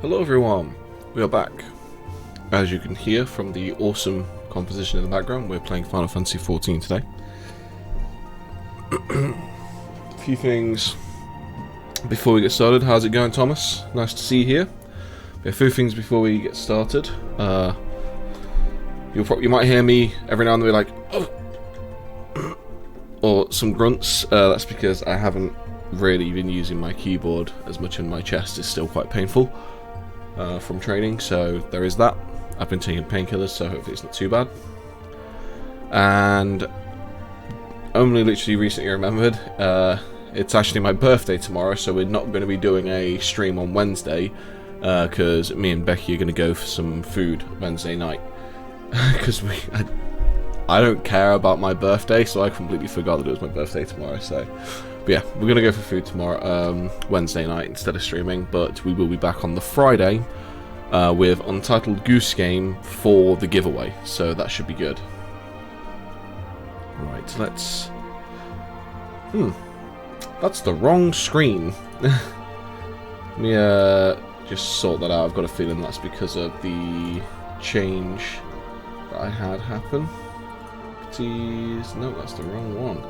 Hello everyone, we are back. As you can hear from the awesome composition in the background, we're playing Final Fantasy XIV today. A few things before we get started. How's it going, Thomas? Nice to see you here. A few things before we get started. You might hear me every now and then be like, oh, or some grunts. That's because I haven't really been using my keyboard as much, and my chest is still quite painful from training, so there is that. I've been taking painkillers, so hopefully it's not too bad. And only literally recently remembered, it's actually my birthday tomorrow, so we're not going to be doing a stream on Wednesday, because me and Becky are going to go for some food Wednesday night. Because I don't care about my birthday, so I completely forgot that it was my birthday tomorrow. So, but yeah, we're going to go for food tomorrow, Wednesday night instead of streaming, but we will be back on the Friday with Untitled Goose Game for the giveaway, so that should be good. Right, let's... That's the wrong screen. Let me just sort that out. I've got a feeling that's because of the change that I had happen. No, that's the wrong one.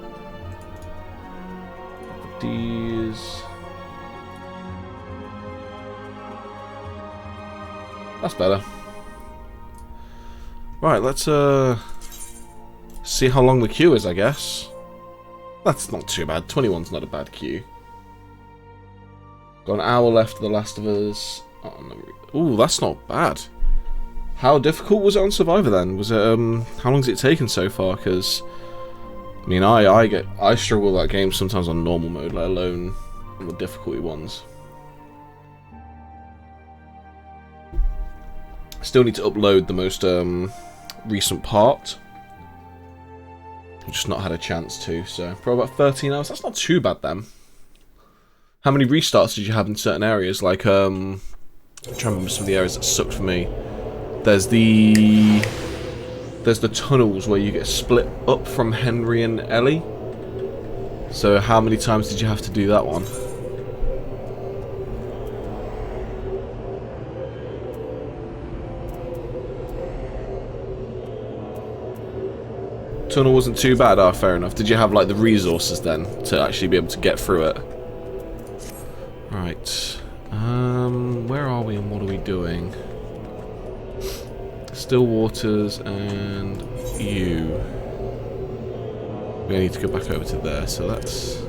That's better. Right, let's see how long the queue is, I guess. That's not too bad. 21's not a bad queue. Got an hour left of The Last of Us. Oh, no. Ooh, that's not bad. How difficult was it on Survivor then? Was it how long has it taken so far? Because I mean, I struggle with that game sometimes on normal mode, let alone on the difficulty ones. Still need to upload the most recent part. I've just not had a chance to, so probably about 13 hours. That's not too bad then. How many restarts did you have in certain areas? Like, I'm trying to remember some of the areas that sucked for me. There's the tunnels where you get split up from Henry and Ellie. So how many times did you have to do that one? Tunnel wasn't too bad. Ah, fair enough. Did you have like the resources then to actually be able to get through it? Right. Where are we and what are we doing? Still Waters and you. We need to go back over to there, so that's...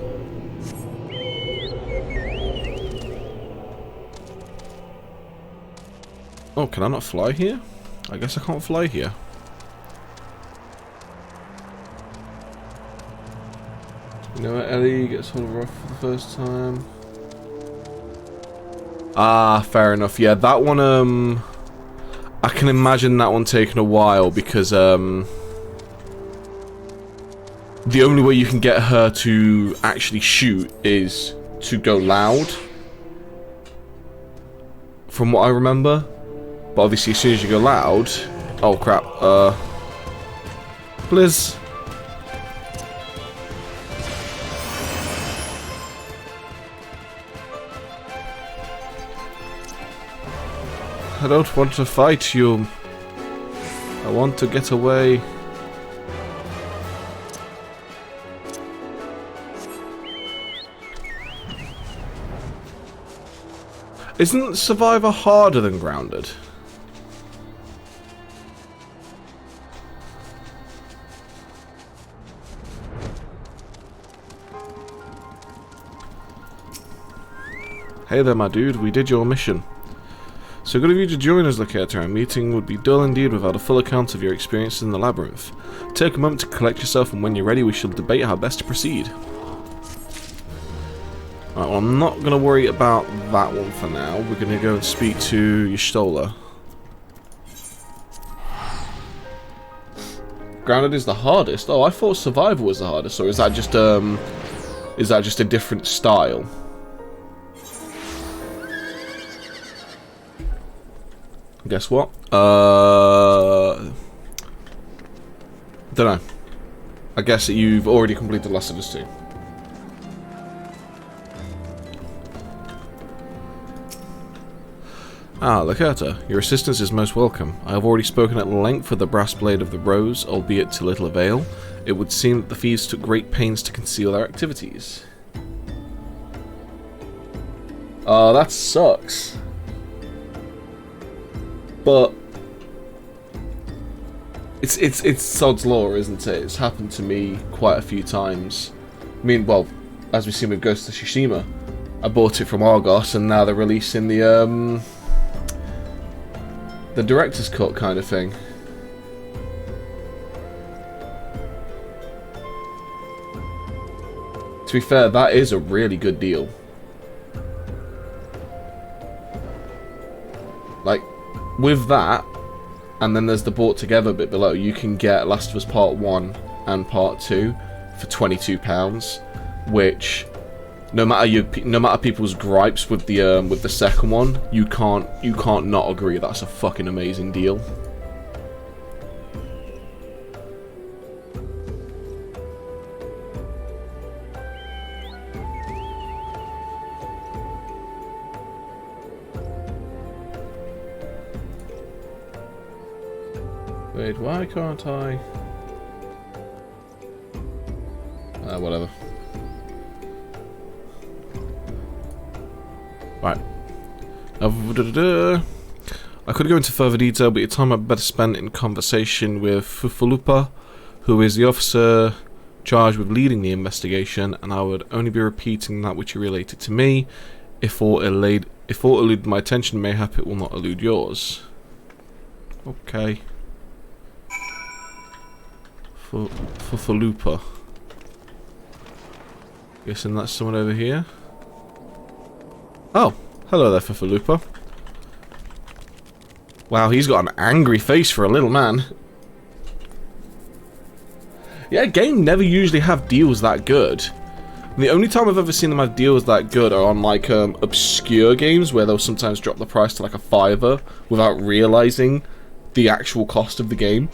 Oh, can I not fly here? I guess I can't fly here. You know what, Ellie gets hold of Ruff for the first time. Ah, fair enough. Yeah, that one, I can imagine that one taking a while because the only way you can get her to actually shoot is to go loud, from what I remember. But obviously as soon as you go loud... Oh crap, Blizz. I don't want to fight you. I want to get away. Isn't Survivor harder than Grounded? Hey there, my dude. We did your mission. So good of you to join us, Locator. Our meeting would be dull indeed without a full account of your experiences in the labyrinth. Take a moment to collect yourself, and when you're ready we shall debate how best to proceed. Alright, well, I'm not going to worry about that one for now. We're going to go and speak to Y'shtola. Grounded is the hardest? Oh, I thought Survivor was the hardest, or is that just a different style? Guess what? Don't know. I guess that you've already completed Last of Us 2. Ah, Lacerta, your assistance is most welcome. I have already spoken at length of the brass blade of the rose, albeit to little avail. It would seem that the thieves took great pains to conceal their activities. Oh, that sucks. But it's sod's law, isn't it? It's happened to me quite a few times. I mean, well, as we've seen with Ghost of Tsushima, I bought it from Argos, and now they're releasing the director's cut kind of thing. To be fair, that is a really good deal. Like, with that, and then there's the bought together bit below, you can get Last of Us Part 1 and Part 2 for £22, which, no matter people's gripes with the second one, you can't not agree that's a fucking amazing deal. Wait, why can't I? Whatever. Right. I could go into further detail, but your time I'd better spend in conversation with Fufalupa, who is the officer charged with leading the investigation, and I would only be repeating that which you related to me. If aught eluded my attention, mayhap it will not elude yours. Okay. Fufalupa. Guessing that's someone over here. Oh, hello there, Fufalupa. Wow, he's got an angry face for a little man. Yeah, games never usually have deals that good. And the only time I've ever seen them have deals that good are on like obscure games where they'll sometimes drop the price to like a $5 without realizing the actual cost of the game.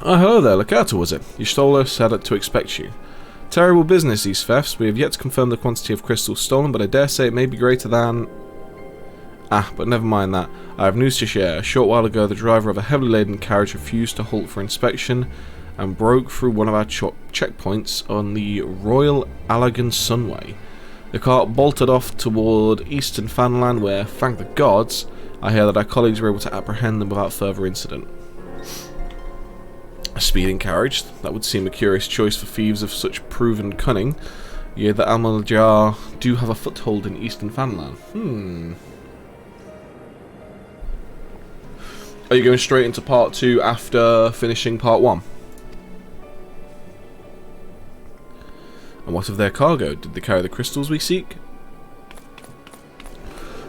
Oh, hello there, Lacerta was it? Your stoler said to expect you. Terrible business, these thefts. We have yet to confirm the quantity of crystals stolen, but I dare say it may be greater than... Ah, but never mind that. I have news to share. A short while ago, the driver of a heavily laden carriage refused to halt for inspection and broke through one of our checkpoints on the Royal Allagan Sunway. The cart bolted off toward Eastern Fanland, where, thank the gods, I hear that our colleagues were able to apprehend them without further incident. A speeding carriage? That would seem a curious choice for thieves of such proven cunning. Yet the Amaljar do have a foothold in Eastern Fanland. Are you going straight into part 2 after finishing part 1? And what of their cargo? Did they carry the crystals we seek?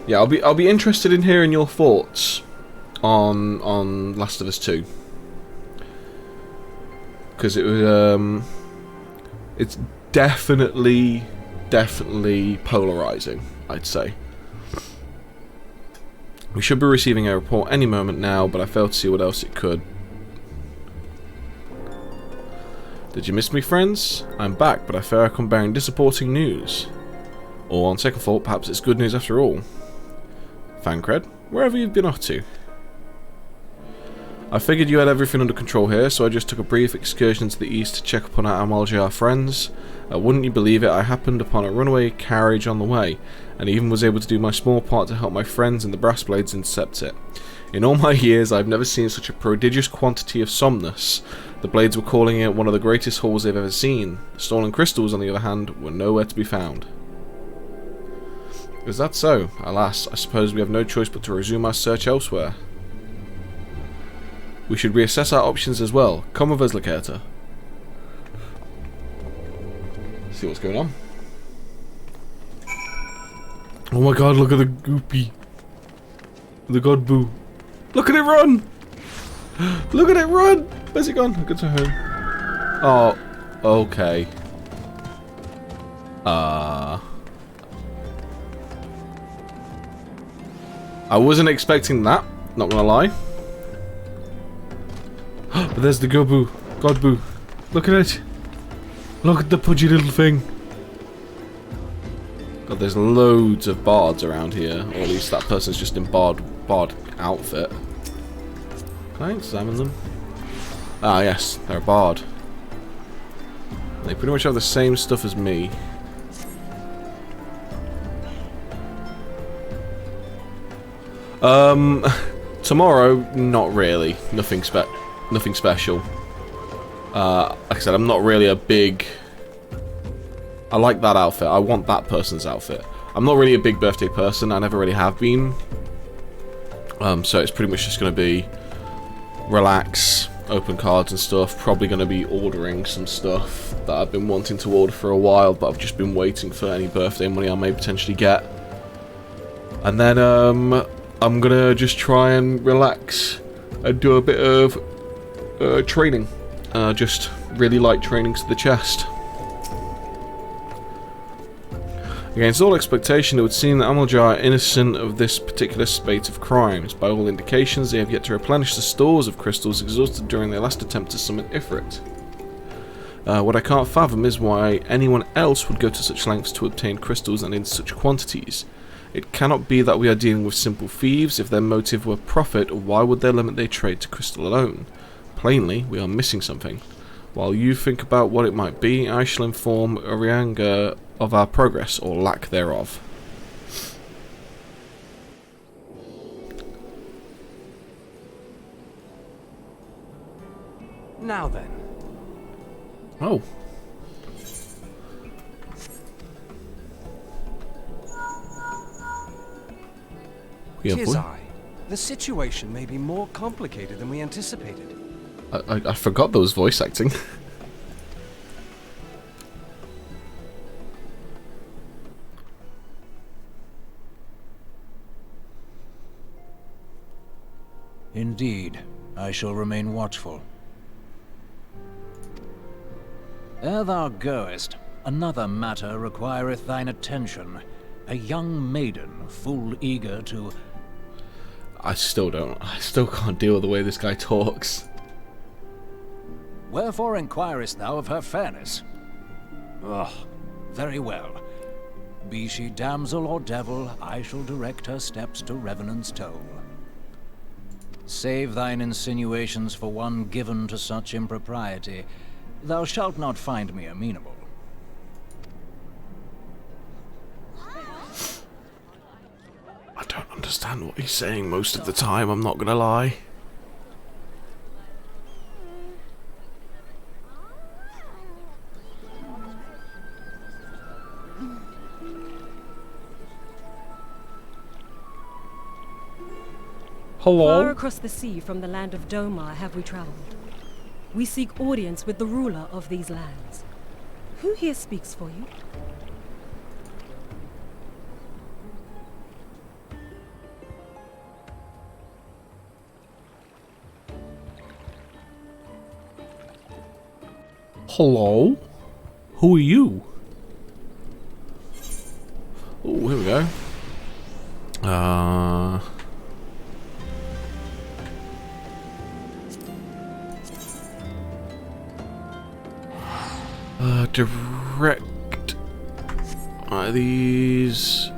Yeah, I'll be interested in hearing your thoughts on Last of Us 2. Because it was it's definitely polarizing, I'd say. We should be receiving a report any moment now, but I fail to see what else it could. Did you miss me, friends? I'm back, but I fear I come bearing disappointing news. Or on second thought, perhaps it's good news after all. Fancred, wherever you've been off to. I figured you had everything under control here, so I just took a brief excursion to the east to check upon our Amaljar friends. Wouldn't you believe it, I happened upon a runaway carriage on the way, and even was able to do my small part to help my friends and the brass blades intercept it. In all my years, I've never seen such a prodigious quantity of somnus. The blades were calling it one of the greatest hauls they've ever seen. The stolen crystals, on the other hand, were nowhere to be found. Is that so? Alas, I suppose we have no choice but to resume our search elsewhere. We should reassess our options as well. Come with us, Lacerta. See what's going on. Oh my god, look at the goopy. The god boo. Look at it run! Look at it run! Where's it gone? Good to home. Oh, okay. I wasn't expecting that, not gonna lie. But there's the Gobu. Godboo. Look at it. Look at the pudgy little thing. God, there's loads of bards around here, or at least that person's just in bard outfit. Can I examine them? Ah, yes, they're a bard. They pretty much have the same stuff as me. Tomorrow, not really. Nothing special. Like I said, I'm not really a big... I like that outfit. I want that person's outfit. I'm not really a big birthday person. I never really have been. So it's pretty much just going to be relax, open cards and stuff. Probably going to be ordering some stuff that I've been wanting to order for a while, but I've just been waiting for any birthday money I may potentially get. And then I'm going to just try and relax and do a bit of training. Just really light training to the chest. Against all expectation, it would seem that Amaljar are innocent of this particular spate of crimes. By all indications, they have yet to replenish the stores of crystals exhausted during their last attempt to summon Ifrit. What I can't fathom is why anyone else would go to such lengths to obtain crystals and in such quantities. It cannot be that we are dealing with simple thieves. If their motive were profit, why would they limit their trade to crystal alone? Plainly, we are missing something. While you think about what it might be, I shall inform Urianga of our progress, or lack thereof. Now then. Oh. Tis I. The situation may be more complicated than we anticipated. I forgot those voice acting. Indeed, I shall remain watchful. Ere thou goest, another matter requireth thine attention. A young maiden, full eager to... I still can't deal with the way this guy talks. Wherefore inquirest thou of her fairness? Oh, very well. Be she damsel or devil, I shall direct her steps to Revenant's Toll. Save thine insinuations for one given to such impropriety. Thou shalt not find me amenable. I don't understand what he's saying most of the time, I'm not gonna lie. Hello? Far across the sea from the land of Domar have we traveled. We seek audience with the ruler of these lands. Who here speaks for you? Hello? Who are you? Oh, here we go. Direct. These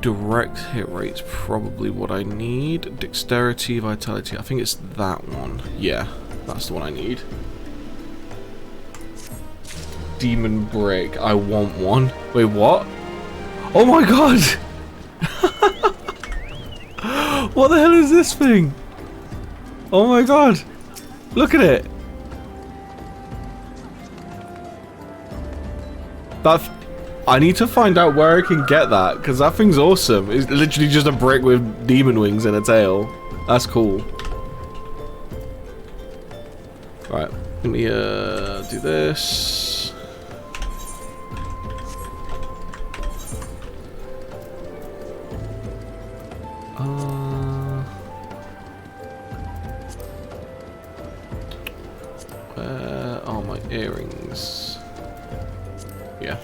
direct hit rate's probably what I need. Dexterity, vitality. I think it's that one. Yeah, that's the one I need. Demon brick. I want one. Wait, what? Oh my god! What the hell is this thing? Oh my god! Look at it! I need to find out where I can get that, because that thing's awesome. It's literally just a brick with demon wings and a tail. That's cool. Right, let me do this. Where are my earrings? Yeah.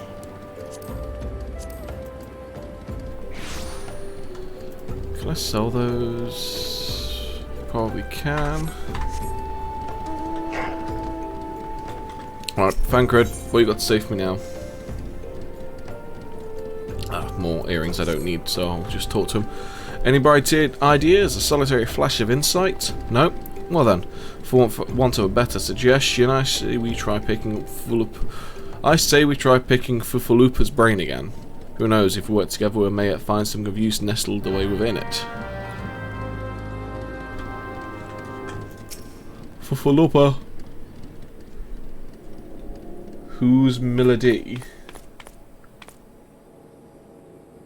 Can I sell those? Probably can. Alright, Fancred, what you got to say for me now? More earrings I don't need, so I'll just talk to him. Any bright ideas? A solitary flash of insight? No? Well then, for want of a better suggestion, I say we try picking Fufalupa's brain again. Who knows, if we work together we may yet find some good use nestled away within it. Fufalupa. Who's Milady?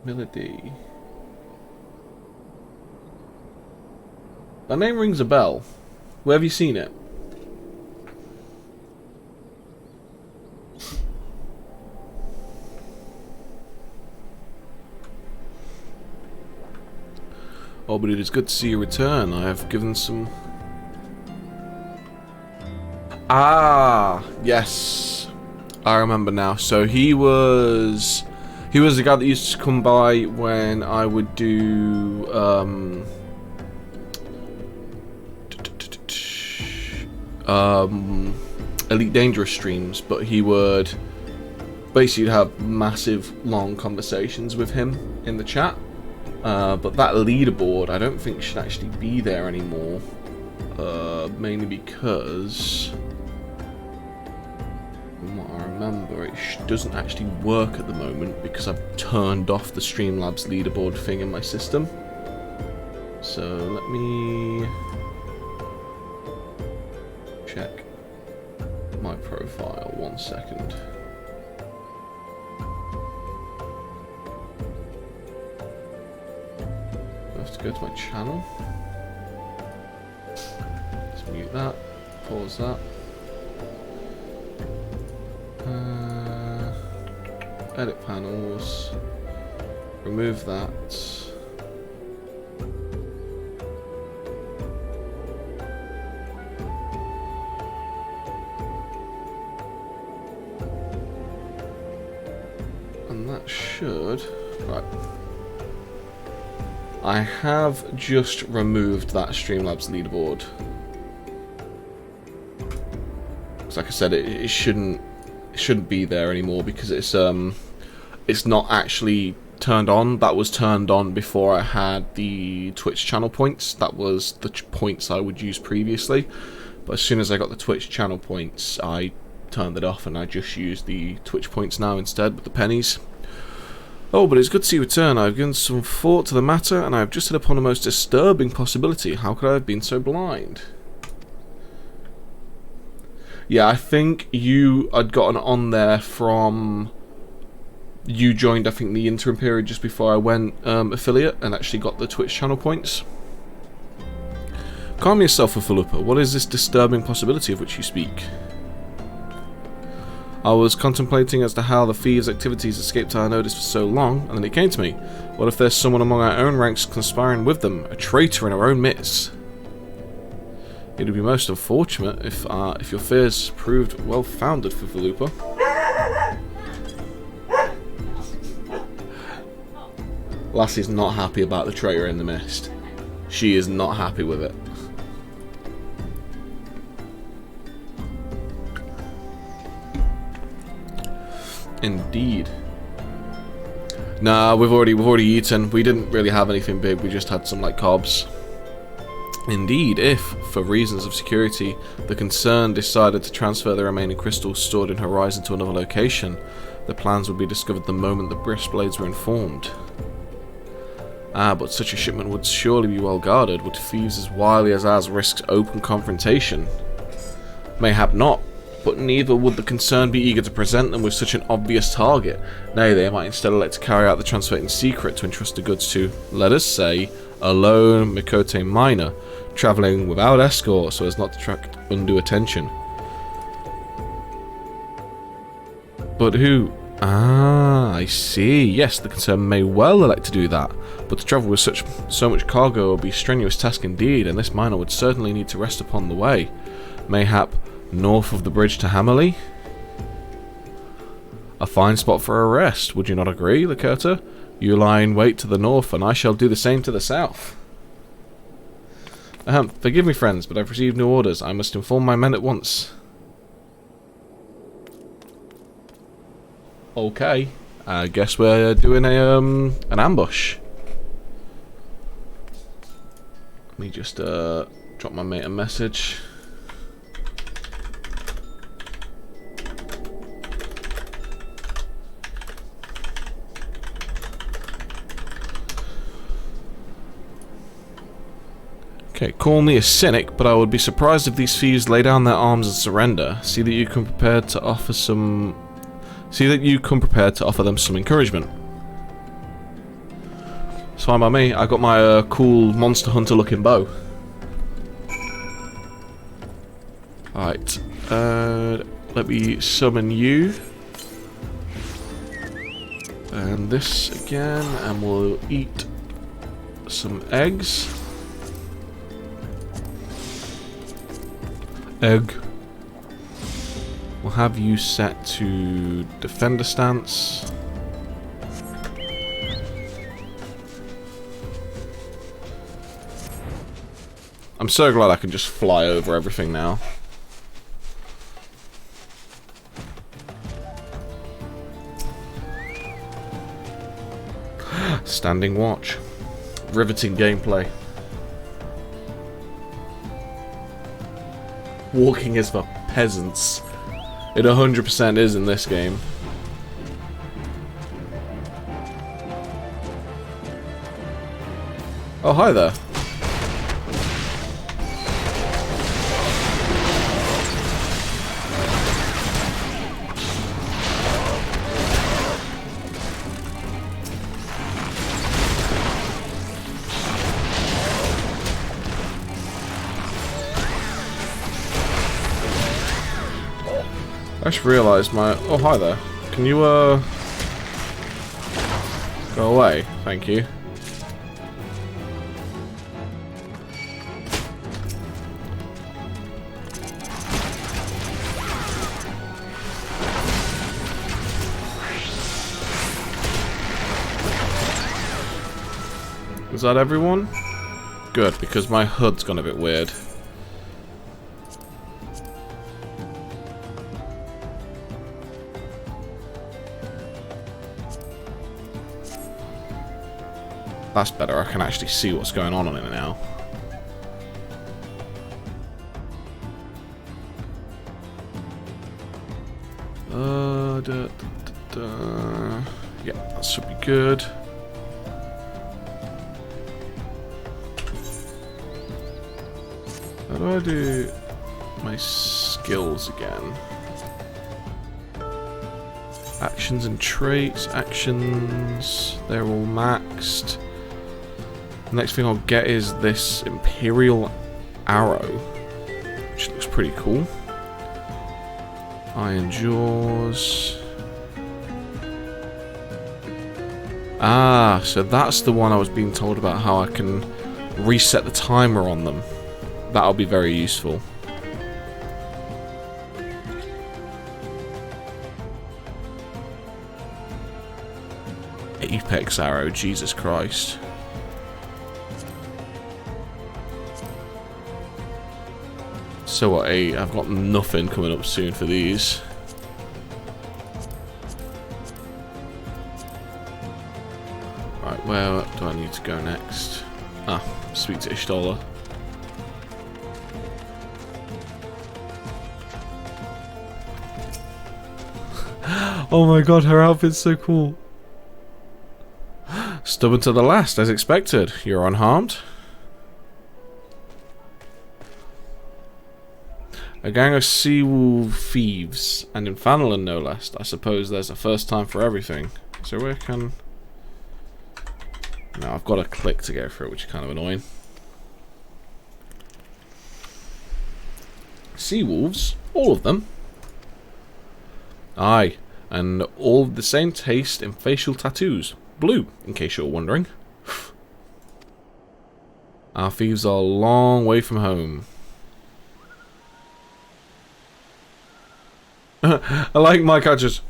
Milady. That name rings a bell. Where have you seen it? Oh, but it is good to see you return. I have given some... Ah, yes. I remember now. So he was the guy that used to come by when I would do Elite Dangerous streams, but he would basically have massive long conversations with him in the chat. But that leaderboard I don't think should actually be there anymore, mainly because from what I remember it doesn't actually work at the moment because I've turned off the Streamlabs leaderboard thing in my system. So let me check my profile 1 second. I have to go to my channel. Let's mute that, pause that. Edit panels, remove that. And that should, right. I have just removed that Streamlabs leaderboard. Because like I said, it shouldn't be there anymore because it's not actually turned on. That was turned on before I had the Twitch channel points. That was the points I would use previously. But as soon as I got the Twitch channel points, I turned it off and I just use the Twitch points now instead with the pennies. Oh, but it's good to see you return. I've given some thought to the matter and I've just hit upon a most disturbing possibility. How could I have been so blind? Yeah, I think you had gotten on there from... You joined, I think, the interim period just before I went affiliate and actually got the Twitch channel points. Calm yourself, Fufalupa. What is this disturbing possibility of which you speak? I was contemplating as to how the thieves' activities escaped our notice for so long, and then it came to me. What if there's someone among our own ranks conspiring with them, a traitor in our own midst? It would be most unfortunate if your fears proved well-founded, Fufalupa. Lassie's not happy about the traitor in the mist. She is not happy with it. Indeed. Nah, we've already eaten. We didn't really have anything big. We just had some like carbs. Indeed, if, for reasons of security, the concern decided to transfer the remaining crystals stored in Horizon to another location, the plans would be discovered the moment the Bristblades were informed. Ah, but such a shipment would surely be well guarded. Would thieves as wily as ours risk open confrontation? Mayhap not, but neither would the concern be eager to present them with such an obvious target. Nay, they might instead elect to carry out the transfer in secret to entrust the goods to, let us say, a lone Mikote miner, travelling without escort so as not to attract undue attention. But who? Ah, I see. Yes, the concern may well elect to do that, but to travel with so much cargo would be a strenuous task indeed, and this miner would certainly need to rest upon the way. Mayhap north of the bridge to Hammerley? A fine spot for a rest, would you not agree, Lacerta? You lie in wait to the north, and I shall do the same to the south. Forgive me, friends, but I've received new orders. I must inform my men at once. Okay. I guess we're doing an ambush. Let me just drop my mate a message. Okay, call me a cynic, but I would be surprised if these thieves lay down their arms and surrender. See that you come prepared to offer them some encouragement. It's fine by me. I got my cool monster hunter looking bow. Alright, let me summon you. And this again, and we'll eat some eggs. Egg. We'll have you set to defender stance. I'm so glad I can just fly over everything now. Standing watch. Riveting gameplay. Walking is for peasants. It 100% is in this game. Oh, hi there. I just realised my... Oh, hi there. Can you, go away? Thank you. Is that everyone? Good, because my HUD's gone a bit weird. That's better, I can actually see what's going on in it now. Yeah, that should be good. How do I do my skills again? Actions and traits, actions, they're all maxed. Next thing I'll get is this Imperial Arrow, which looks pretty cool. Iron Jaws. Ah, so that's the one I was being told about, how I can reset the timer on them. That'll be very useful. Apex Arrow, Jesus Christ. So what, I've got nothing coming up soon for these. Right, where do I need to go next? Ah, speak to Ishtola. Oh my god, her outfit's so cool. Stubborn to the last, as expected. You're unharmed. A gang of seawolf thieves, and in Fanelin no less. I suppose there's a first time for everything. So where can... No, I've got to click to go through it, which is kind of annoying. Seawolves? All of them? Aye, and all of the same taste in facial tattoos. Blue, in case you're wondering. Our thieves are a long way from home. I like my catches.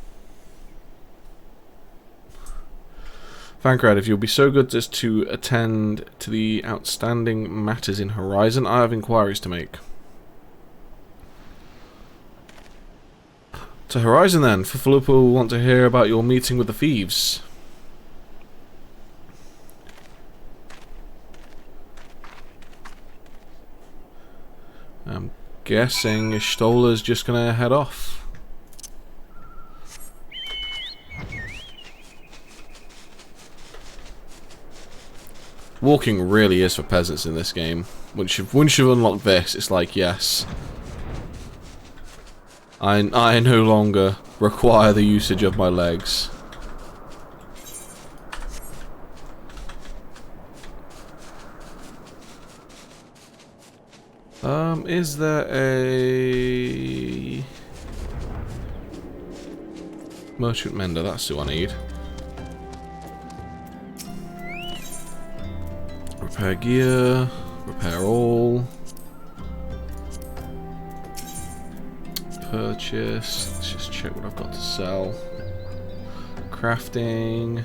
Thancred, if you'll be so good as to attend to the outstanding matters in Horizon, I have inquiries to make. To Horizon then. Filippo will want to hear about your meeting with the thieves. I'm guessing Stola's just gonna head off. Walking really is for peasants in this game. Once you've unlocked this, it's like, yes, I no longer require the usage of my legs. Is there a merchant mender? That's who I need. Repair gear, repair all. Purchase. Let's just check what I've got to sell. Crafting.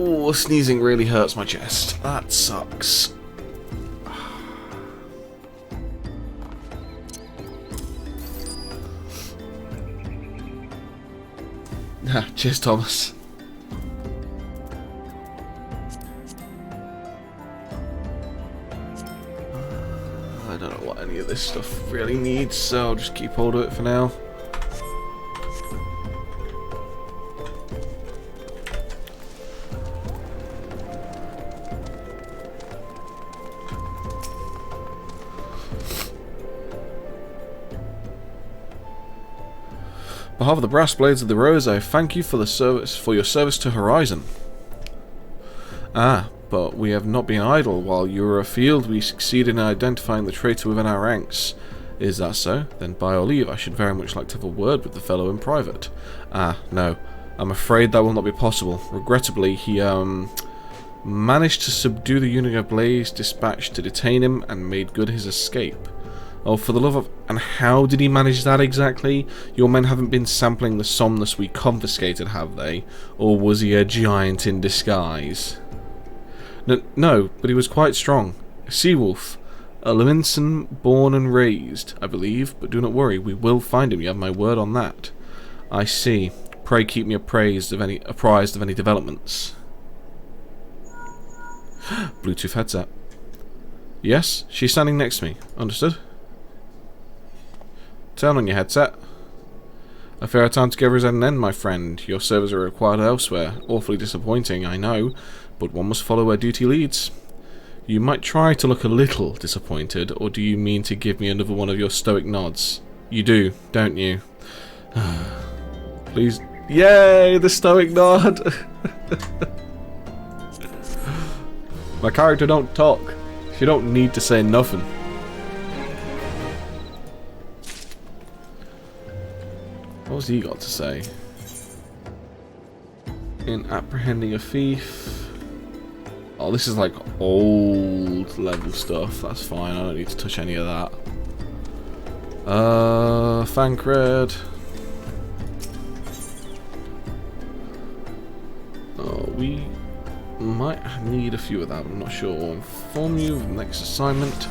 Oh, sneezing really hurts my chest. That sucks. Cheers, Thomas. I don't know what any of this stuff really needs, so I'll just keep hold of it for now. On behalf of the Brass Blades of the Rose, I thank you for your service to Horizon. Ah, but we have not been idle. While you were afield, we succeeded in identifying the traitor within our ranks. Is that so? Then by your leave, I should very much like to have a word with the fellow in private. Ah, no. I'm afraid that will not be possible. Regrettably, he, managed to subdue the unit of Blaze dispatched to detain him and made good his escape. Oh, for the love of... And how did he manage that exactly? Your men haven't been sampling the somnus we confiscated, have they? Or was he a giant in disguise? No, but he was quite strong. A sea-wolf. A Leviathan born and raised, I believe. But do not worry, we will find him, you have my word on that. I see. Pray keep me apprised of any developments. Bluetooth headset. Yes, she's standing next to me. Understood? Turn on your headset. I fear our time together is at an end, my friend. Your services are required elsewhere. Awfully disappointing, I know, but one must follow where duty leads. You might try to look a little disappointed, or do you mean to give me another one of your stoic nods? You do, don't you? Please. Yay, the stoic nod! My character don't talk. She don't need to say nothing. What's he got to say? In apprehending a thief. Oh, this is like old level stuff. That's fine. I don't need to touch any of that. Thancred. Oh, we might need a few of that. I'm not sure. I'll inform you of the next assignment.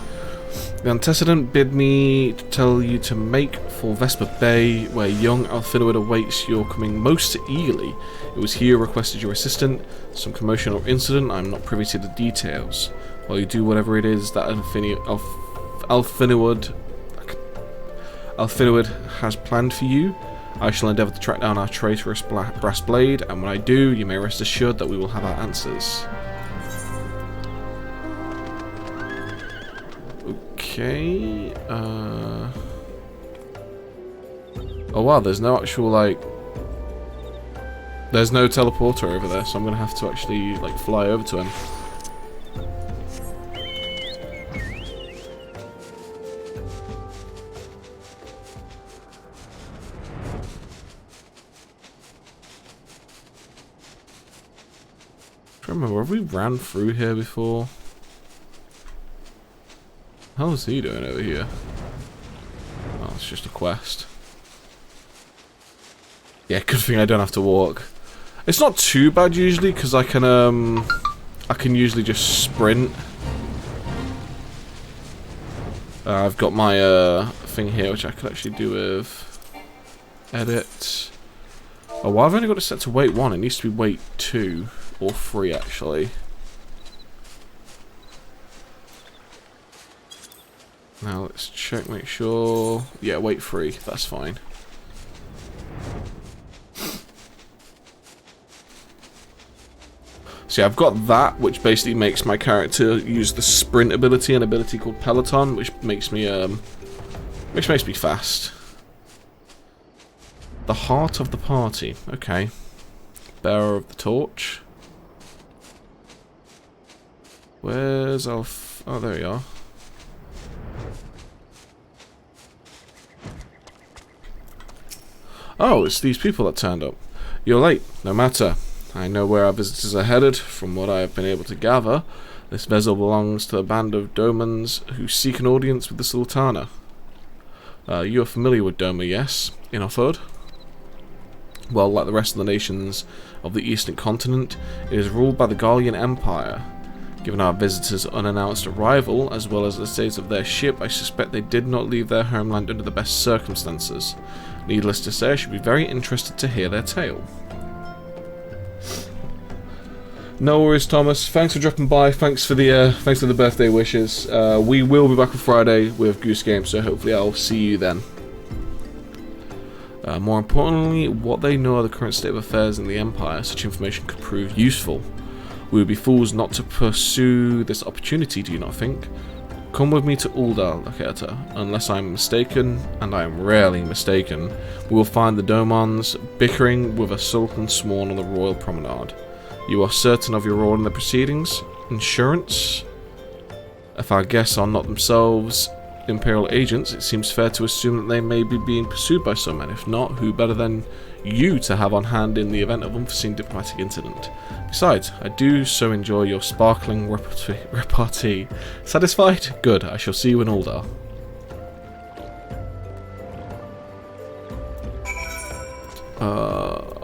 The antecedent bid me to tell you to make for Vesper Bay, where young Alfinoid awaits your coming most eagerly. It was here requested your assistant. Some commotion or incident, I'm not privy to the details. While you do whatever it is that Alfinoid has planned for you, I shall endeavour to track down our traitorous Brass Blade, and when I do, you may rest assured that we will have our answers. Okay, oh wow, there's no actual, like... There's no teleporter over there, so I'm gonna have to actually, like, fly over to him. I don't remember, have we ran through here before? How's he doing over here? Oh, it's just a quest. Yeah, good thing I don't have to walk. It's not too bad usually because I can usually just sprint. I've got my thing here, which I could actually do with edit. Oh, well, I've only got it set to weight 1. It needs to be weight 2 or 3, actually. Now let's check, make sure. Yeah, weight 3. That's fine. See, I've got that, which basically makes my character use the sprint ability, an ability called Peloton, which makes me fast. The heart of the party. Okay. Bearer of the torch. Where's our... oh, there you are. Oh, it's these people that turned up. You're late. No matter. I know where our visitors are headed. From what I have been able to gather, this vessel belongs to a band of Domans who seek an audience with the Sultana. You are familiar with Doma, yes? In Offord? Well, like the rest of the nations of the Eastern Continent, it is ruled by the Gallian Empire. Given our visitors' unannounced arrival, as well as the state of their ship, I suspect they did not leave their homeland under the best circumstances. Needless to say, I should be very interested to hear their tale. No worries, Thomas. Thanks for dropping by. Thanks for the birthday wishes. We will be back on Friday with Goose Game, so hopefully I'll see you then. More importantly, what they know of the current state of affairs in the Empire, such information could prove useful. We would be fools not to pursue this opportunity, do you not think? Come with me to Uldar, Laketa. Unless I am mistaken, and I am rarely mistaken, we will find the Domans bickering with a sultan sworn on the royal promenade. You are certain of your role in the proceedings? Insurance? If our guests are not themselves Imperial agents, it seems fair to assume that they may be being pursued by some, and if not, who better than you to have on hand in the event of unforeseen diplomatic incident? Besides, I do so enjoy your sparkling repartee. Satisfied? Good, I shall see you in Uldar.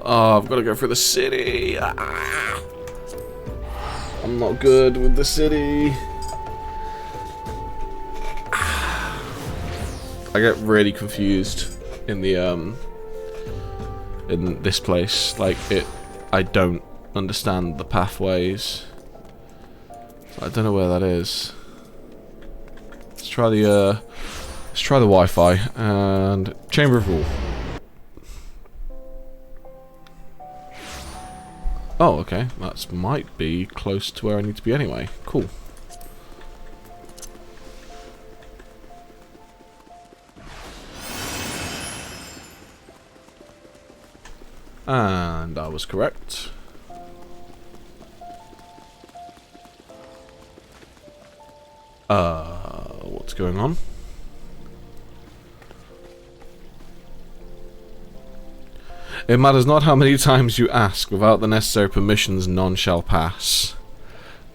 Oh, I've got to go through the city. Ah. I'm not good with the city. I get really confused in the in this place. Like I don't understand the pathways. I don't know where that is. Let's try the Wi-Fi and Chamber of Rule. Oh, okay. That might be close to where I need to be anyway. Cool. And I was correct. What's going on? It matters not how many times you ask, without the necessary permissions none shall pass.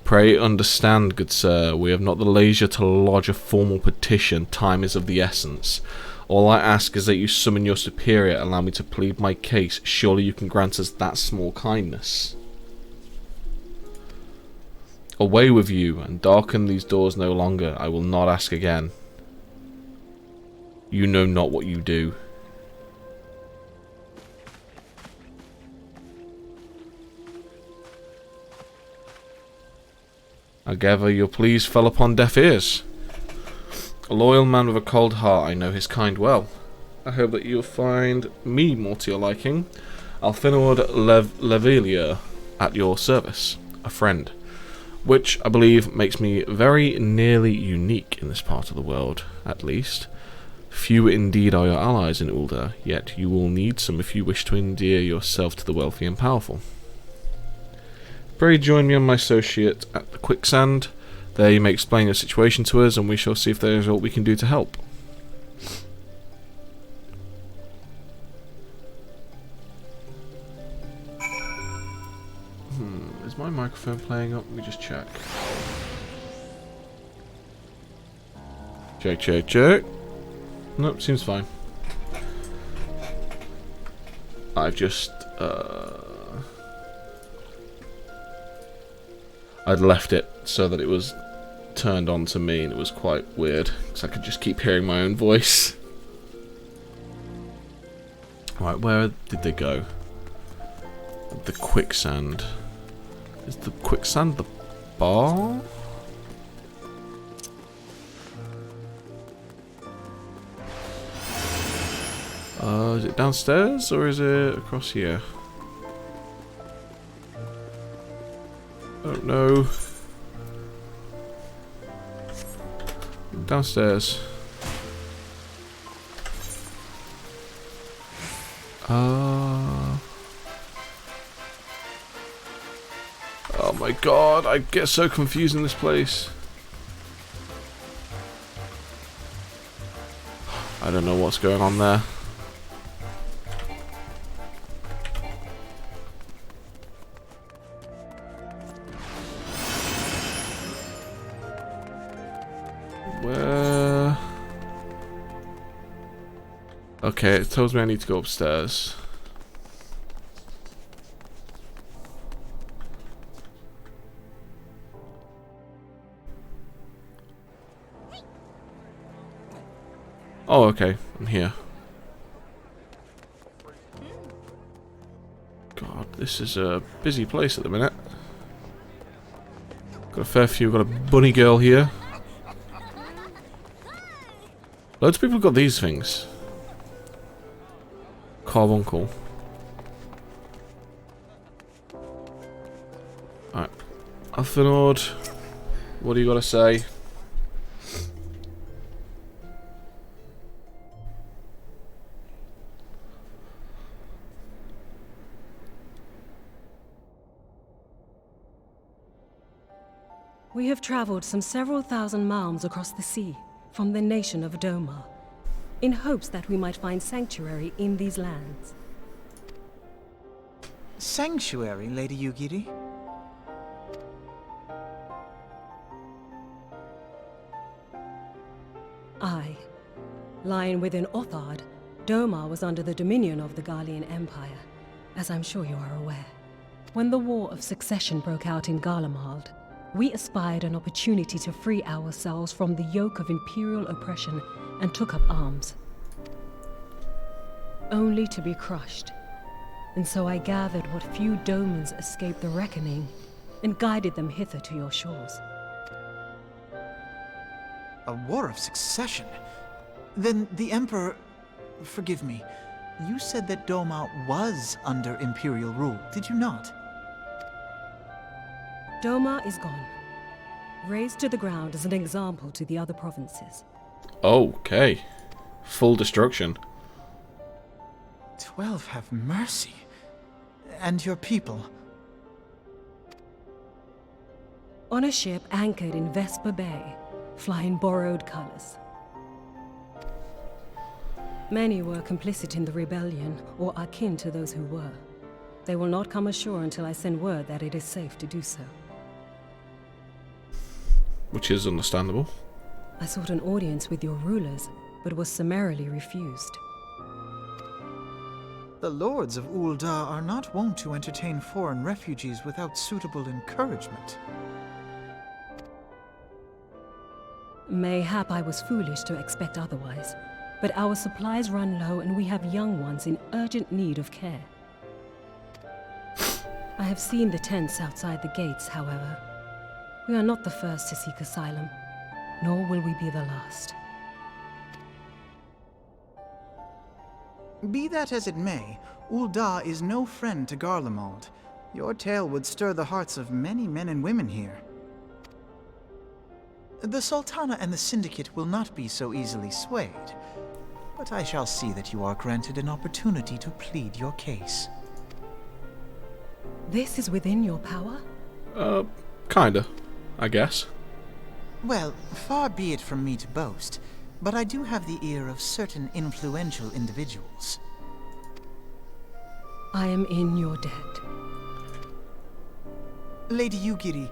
Pray understand, good sir, we have not the leisure to lodge a formal petition. Time is of the essence. All I ask is that you summon your superior, allow me to plead my case. Surely you can grant us that small kindness. Away with you, and darken these doors no longer. I will not ask again. You know not what you do. I gather your pleas fell upon deaf ears. A loyal man with a cold heart, I know his kind well. I hope that you'll find me more to your liking. Alfinord Levelia at your service, a friend. Which, I believe, makes me very nearly unique in this part of the world, at least. Few indeed are your allies in Uldar, yet you will need some if you wish to endear yourself to the wealthy and powerful. Pray join me and my associate at the quicksand. There you may explain your situation to us, and we shall see if there is what we can do to help. Is my microphone playing up? Let me just check. Check. Nope, seems fine. I've just I'd left it so that it was turned on to me, and it was quite weird because I could just keep hearing my own voice. Right, where did they go? The quicksand. Is the quicksand the bar? Is it downstairs or is it across here? Oh no. Downstairs. Oh my god, I get so confused in this place. I don't know what's going on there. Where? Okay, it tells me I need to go upstairs. Oh, okay, I'm here. God, this is a busy place at the minute. Got a fair few, got a bunny girl here. Loads of people got these things. Carbuncle. Alright. Athenord, what do you gotta say? We have traveled some several thousand miles across the sea from the nation of Doma, in hopes that we might find sanctuary in these lands. Sanctuary, Lady Yugiri? Aye. Lying within Othard, Doma was under the dominion of the Garlean Empire, as I'm sure you are aware. When the War of Succession broke out in Garlemald, we espied an opportunity to free ourselves from the yoke of imperial oppression and took up arms. Only to be crushed. And so I gathered what few Domans escaped the reckoning and guided them hither to your shores. A war of succession? Then the Emperor... Forgive me. You said that Doma was under Imperial rule, did you not? Doma is gone. Razed to the ground as an example to the other provinces. Okay. Full destruction. 12 have mercy. And your people? On a ship anchored in Vesper Bay, flying borrowed colors. Many were complicit in the rebellion, or akin to those who were. They will not come ashore until I send word that it is safe to do so. Which is understandable. I sought an audience with your rulers, but was summarily refused. The lords of Ul'dah are not wont to entertain foreign refugees without suitable encouragement. Mayhap I was foolish to expect otherwise, but our supplies run low and we have young ones in urgent need of care. I have seen the tents outside the gates, however. We are not the first to seek asylum, nor will we be the last. Be that as it may, Ul'dah is no friend to Garlemald. Your tale would stir the hearts of many men and women here. The Sultana and the Syndicate will not be so easily swayed, but I shall see that you are granted an opportunity to plead your case. This is within your power? Kinda, I guess. Well, far be it from me to boast, but I do have the ear of certain influential individuals. I am in your debt. Lady Yugiri,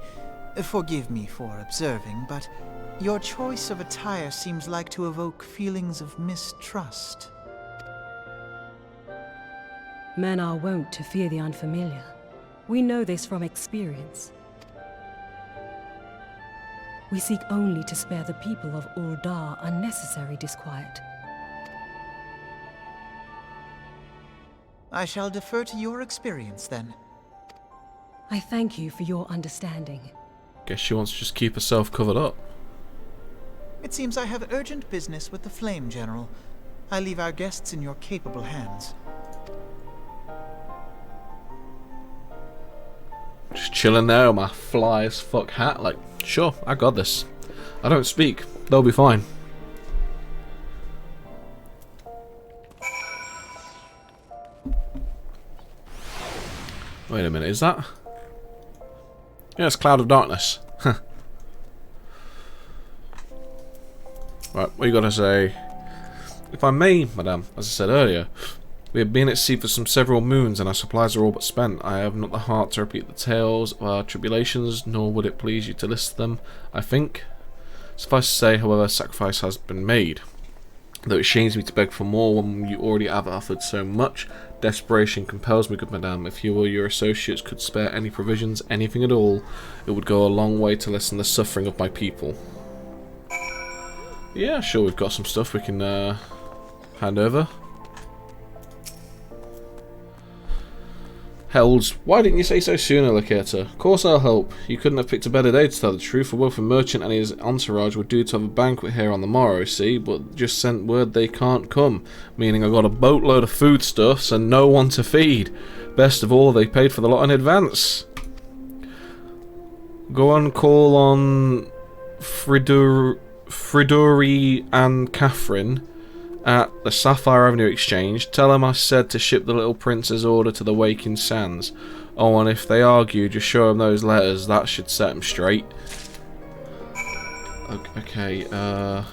forgive me for observing, but your choice of attire seems like to evoke feelings of mistrust. Men are wont to fear the unfamiliar. We know this from experience. We seek only to spare the people of Uldar unnecessary disquiet. I shall defer to your experience, then. I thank you for your understanding. Guess she wants to just keep herself covered up. It seems I have urgent business with the Flame General. I leave our guests in your capable hands. Just chilling there with my fly as fuck hat, like, sure, I got this. I don't speak, they'll be fine. Wait a minute, is that? Yeah, it's Cloud of Darkness. Right, what you gotta say? If I may, madame, as I said earlier, we have been at sea for several moons and our supplies are all but spent. I have not the heart to repeat the tales of our tribulations, nor would it please you to list them, I think. Suffice to say, however, sacrifice has been made. Though it shames me to beg for more when you already have offered so much, desperation compels me, good madame. If you or your associates could spare any provisions, anything at all, it would go a long way to lessen the suffering of my people. Yeah, sure, we've got some stuff we can hand over. Hells, why didn't you say so sooner, Laketa? Of course I'll help. You couldn't have picked a better day to tell the truth, for both the merchant and his entourage were due to have a banquet here on the morrow, see, but just sent word they can't come, meaning I got a boatload of foodstuffs and no one to feed. Best of all, they paid for the lot in advance. Go and call on Friduri and Catherine at the Sapphire Avenue Exchange. Tell them I said to ship the little prince's order to the Waking Sands. Oh, and if they argue, just show them those letters. That should set them straight. Okay, oh,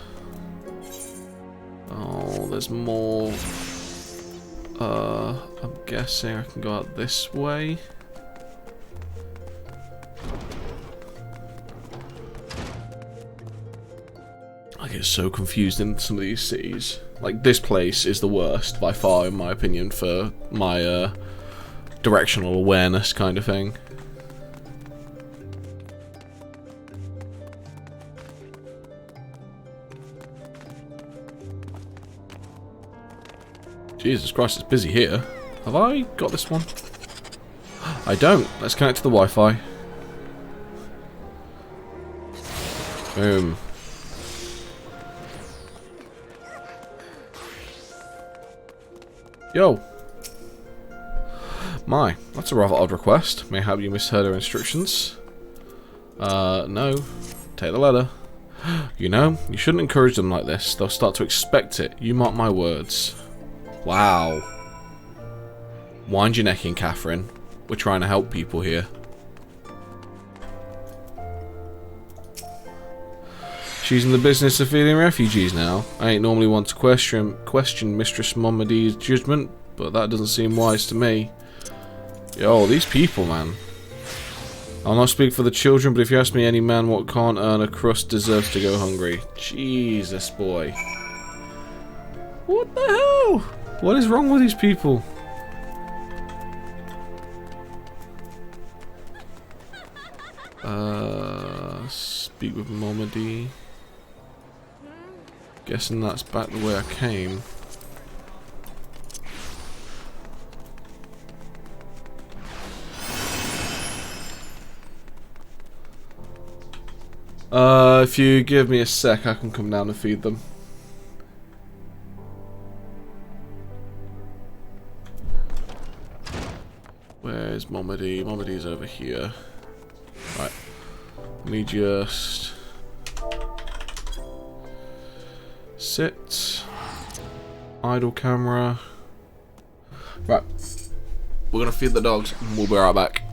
there's more. I'm guessing I can go out this way. I get so confused in some of these cities. Like, this place is the worst by far, in my opinion, for my directional awareness kind of thing. Jesus Christ, it's busy here. Have I got this one? I don't. Let's connect to the Wi-Fi. Boom. Yo. My, that's a rather odd request. Mayhap you misheard her instructions. No. Take the letter. You know, you shouldn't encourage them like this. They'll start to expect it. You mark my words. Wow. Wind your neck in, Catherine. We're trying to help people here. She's in the business of feeding refugees now. I ain't normally one to question Mistress Momedi's judgment, but that doesn't seem wise to me. Yo, these people, man. I'll not speak for the children, but if you ask me, any man what can't earn a crust deserves to go hungry. Jesus, boy. What the hell? What is wrong with these people? Speak with Momedi. Guessing that's back the way I came. If you give me a sec, I can come down and feed them. Where's Momedi? Momedi's over here. Right. Let me just sit. Idle camera. Right. We're gonna feed the dogs and we'll be right back.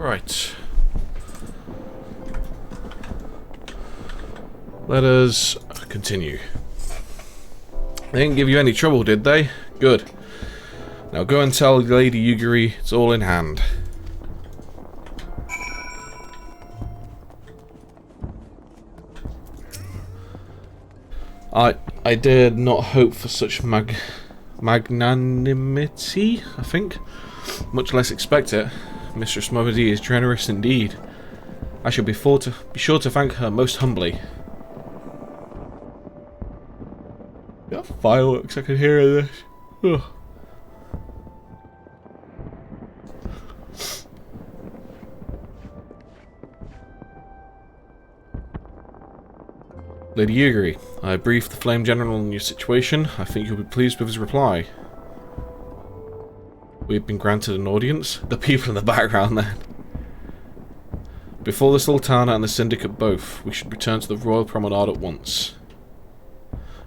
Right. Let us continue. They didn't give you any trouble, did they? Good. Now go and tell Lady Yugiri it's all in hand. I dared not hope for such magnanimity, I think. Much less expect it. Mistress Mobadi is generous indeed. I shall be sure to thank her most humbly. Got fireworks, I can hear this. Ugh. Lady Yugiri, I briefed the Flame General on your situation. I think you'll be pleased with his reply. We've been granted an audience. The people in the background then. Before the Sultana and the Syndicate both, we should return to the Royal Promenade at once.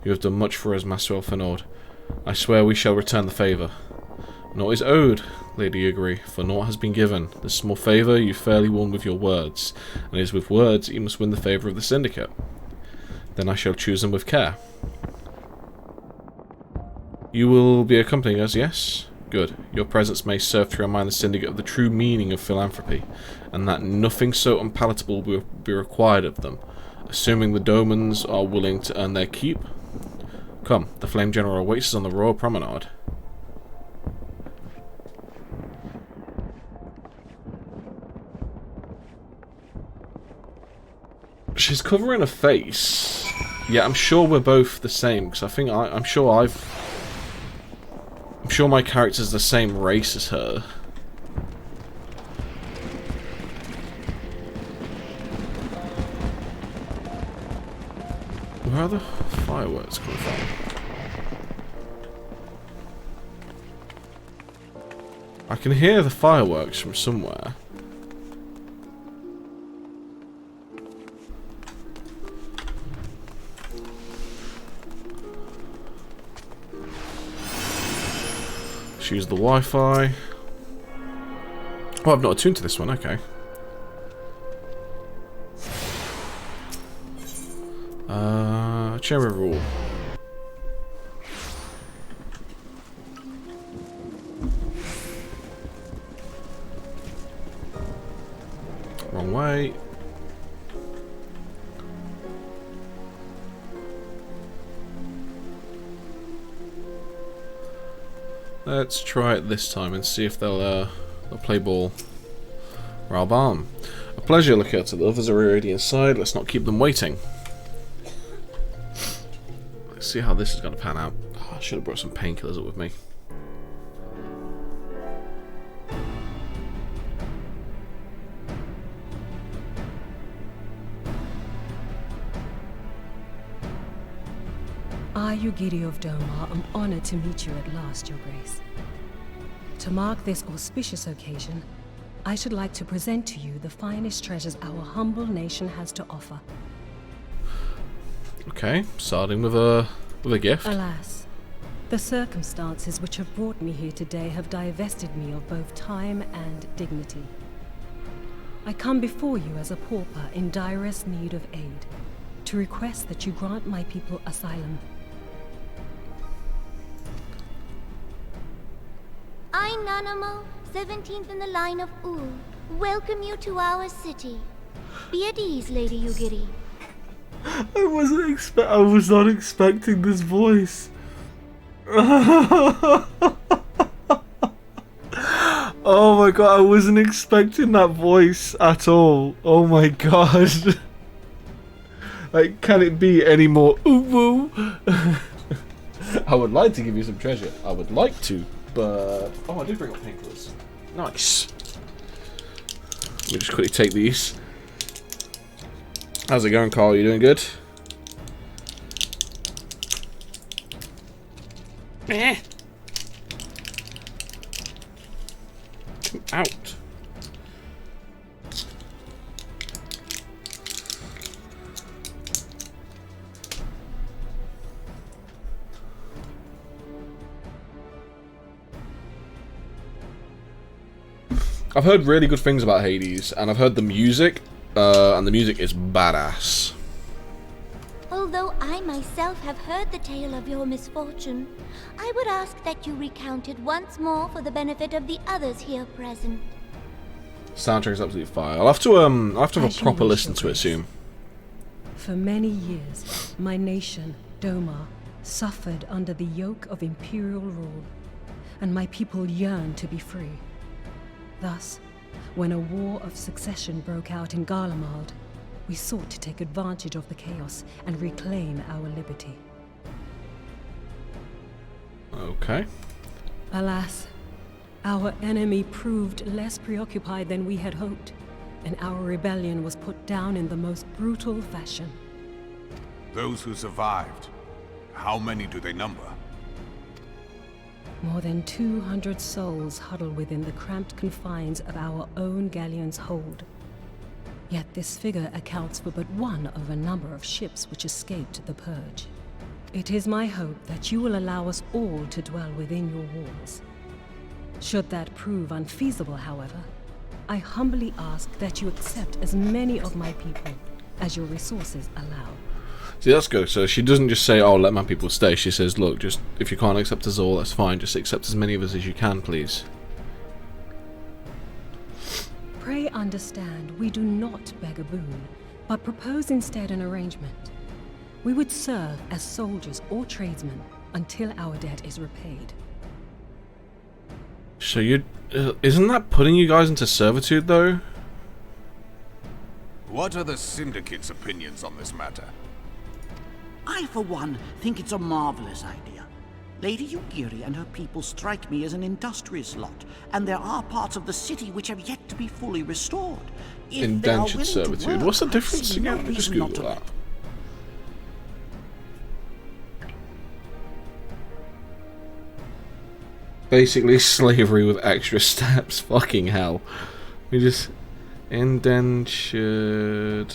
You have done much for us, Master Elfinord. I swear we shall return the favour. Naught is owed, Lady Yugiri, for naught has been given. This small favour you fairly won with your words, and it is with words you must win the favour of the Syndicate. Then I shall choose them with care. You will be accompanying us, yes? Good. Your presence may serve to remind the Syndicate of the true meaning of philanthropy, and that nothing so unpalatable will be required of them, assuming the Domans are willing to earn their keep. Come, the Flame General awaits us on the Royal Promenade. She's covering her face. Yeah, I'm sure we're both the same, because I think I'm sure my character's the same race as her. Where are the fireworks coming from? I can hear the fireworks from somewhere. Use the Wi-Fi. Oh, I've not attuned to this one, okay. Cherry rule. Wrong way. Let's try it this time and see if they'll play ball. Ralbalm. A pleasure looking out to the others are already inside. Let's not keep them waiting. Let's see how this is going to pan out. Oh, I should have brought some painkillers up with me. I, Yugiri of Domar, am honored to meet you at last, Your Grace. To mark this auspicious occasion, I should like to present to you the finest treasures our humble nation has to offer. Okay, starting with a gift. Alas, the circumstances which have brought me here today have divested me of both time and dignity. I come before you as a pauper in direst need of aid, to request that you grant my people asylum. I, Nanamo, 17th in the line of Ul, welcome you to our city. Be at ease, Lady Yugiri. I was not expecting this voice. Oh my god, I wasn't expecting that voice at all. Oh my god. Like, can it be any more ooh-woo? I would like to give you some treasure. I would like to, but... Oh, I did bring up painkillers. Nice. Let me just quickly take these. How's it going, Carl? You doing good? Eh. Come out. I've heard really good things about Hades, and I've heard the music, and the music is badass. Although I myself have heard the tale of your misfortune, I would ask that you recount it once more for the benefit of the others here present. Soundtrack's absolutely fire. I'll have to have a proper listen to it soon. For many years, my nation, Domar, suffered under the yoke of imperial rule, and my people yearned to be free. Thus, when a war of succession broke out in Garlemald, we sought to take advantage of the chaos and reclaim our liberty. Okay. Alas, our enemy proved less preoccupied than we had hoped, and our rebellion was put down in the most brutal fashion. Those who survived, how many do they number? More than 200 souls huddle within the cramped confines of our own galleon's hold. Yet this figure accounts for but one of a number of ships which escaped the Purge. It is my hope that you will allow us all to dwell within your walls. Should that prove unfeasible, however, I humbly ask that you accept as many of my people as your resources allow. See, that's good. So she doesn't just say, "Oh, let my people stay." She says, "Look, just if you can't accept us all, that's fine. Just accept as many of us as you can, please." Pray understand, we do not beg a boon, but propose instead an arrangement. We would serve as soldiers or tradesmen until our debt is repaid. So isn't that putting you guys into servitude, though? What are the Syndicate's opinions on this matter? I, for one, think it's a marvelous idea. Lady Yugiri and her people strike me as an industrious lot, and there are parts of the city which have yet to be fully restored. If they are Indentured willing to servitude. work, What's the I difference see no again? Let me just reason not Google to that. Basically slavery with extra steps. Fucking hell. We just indentured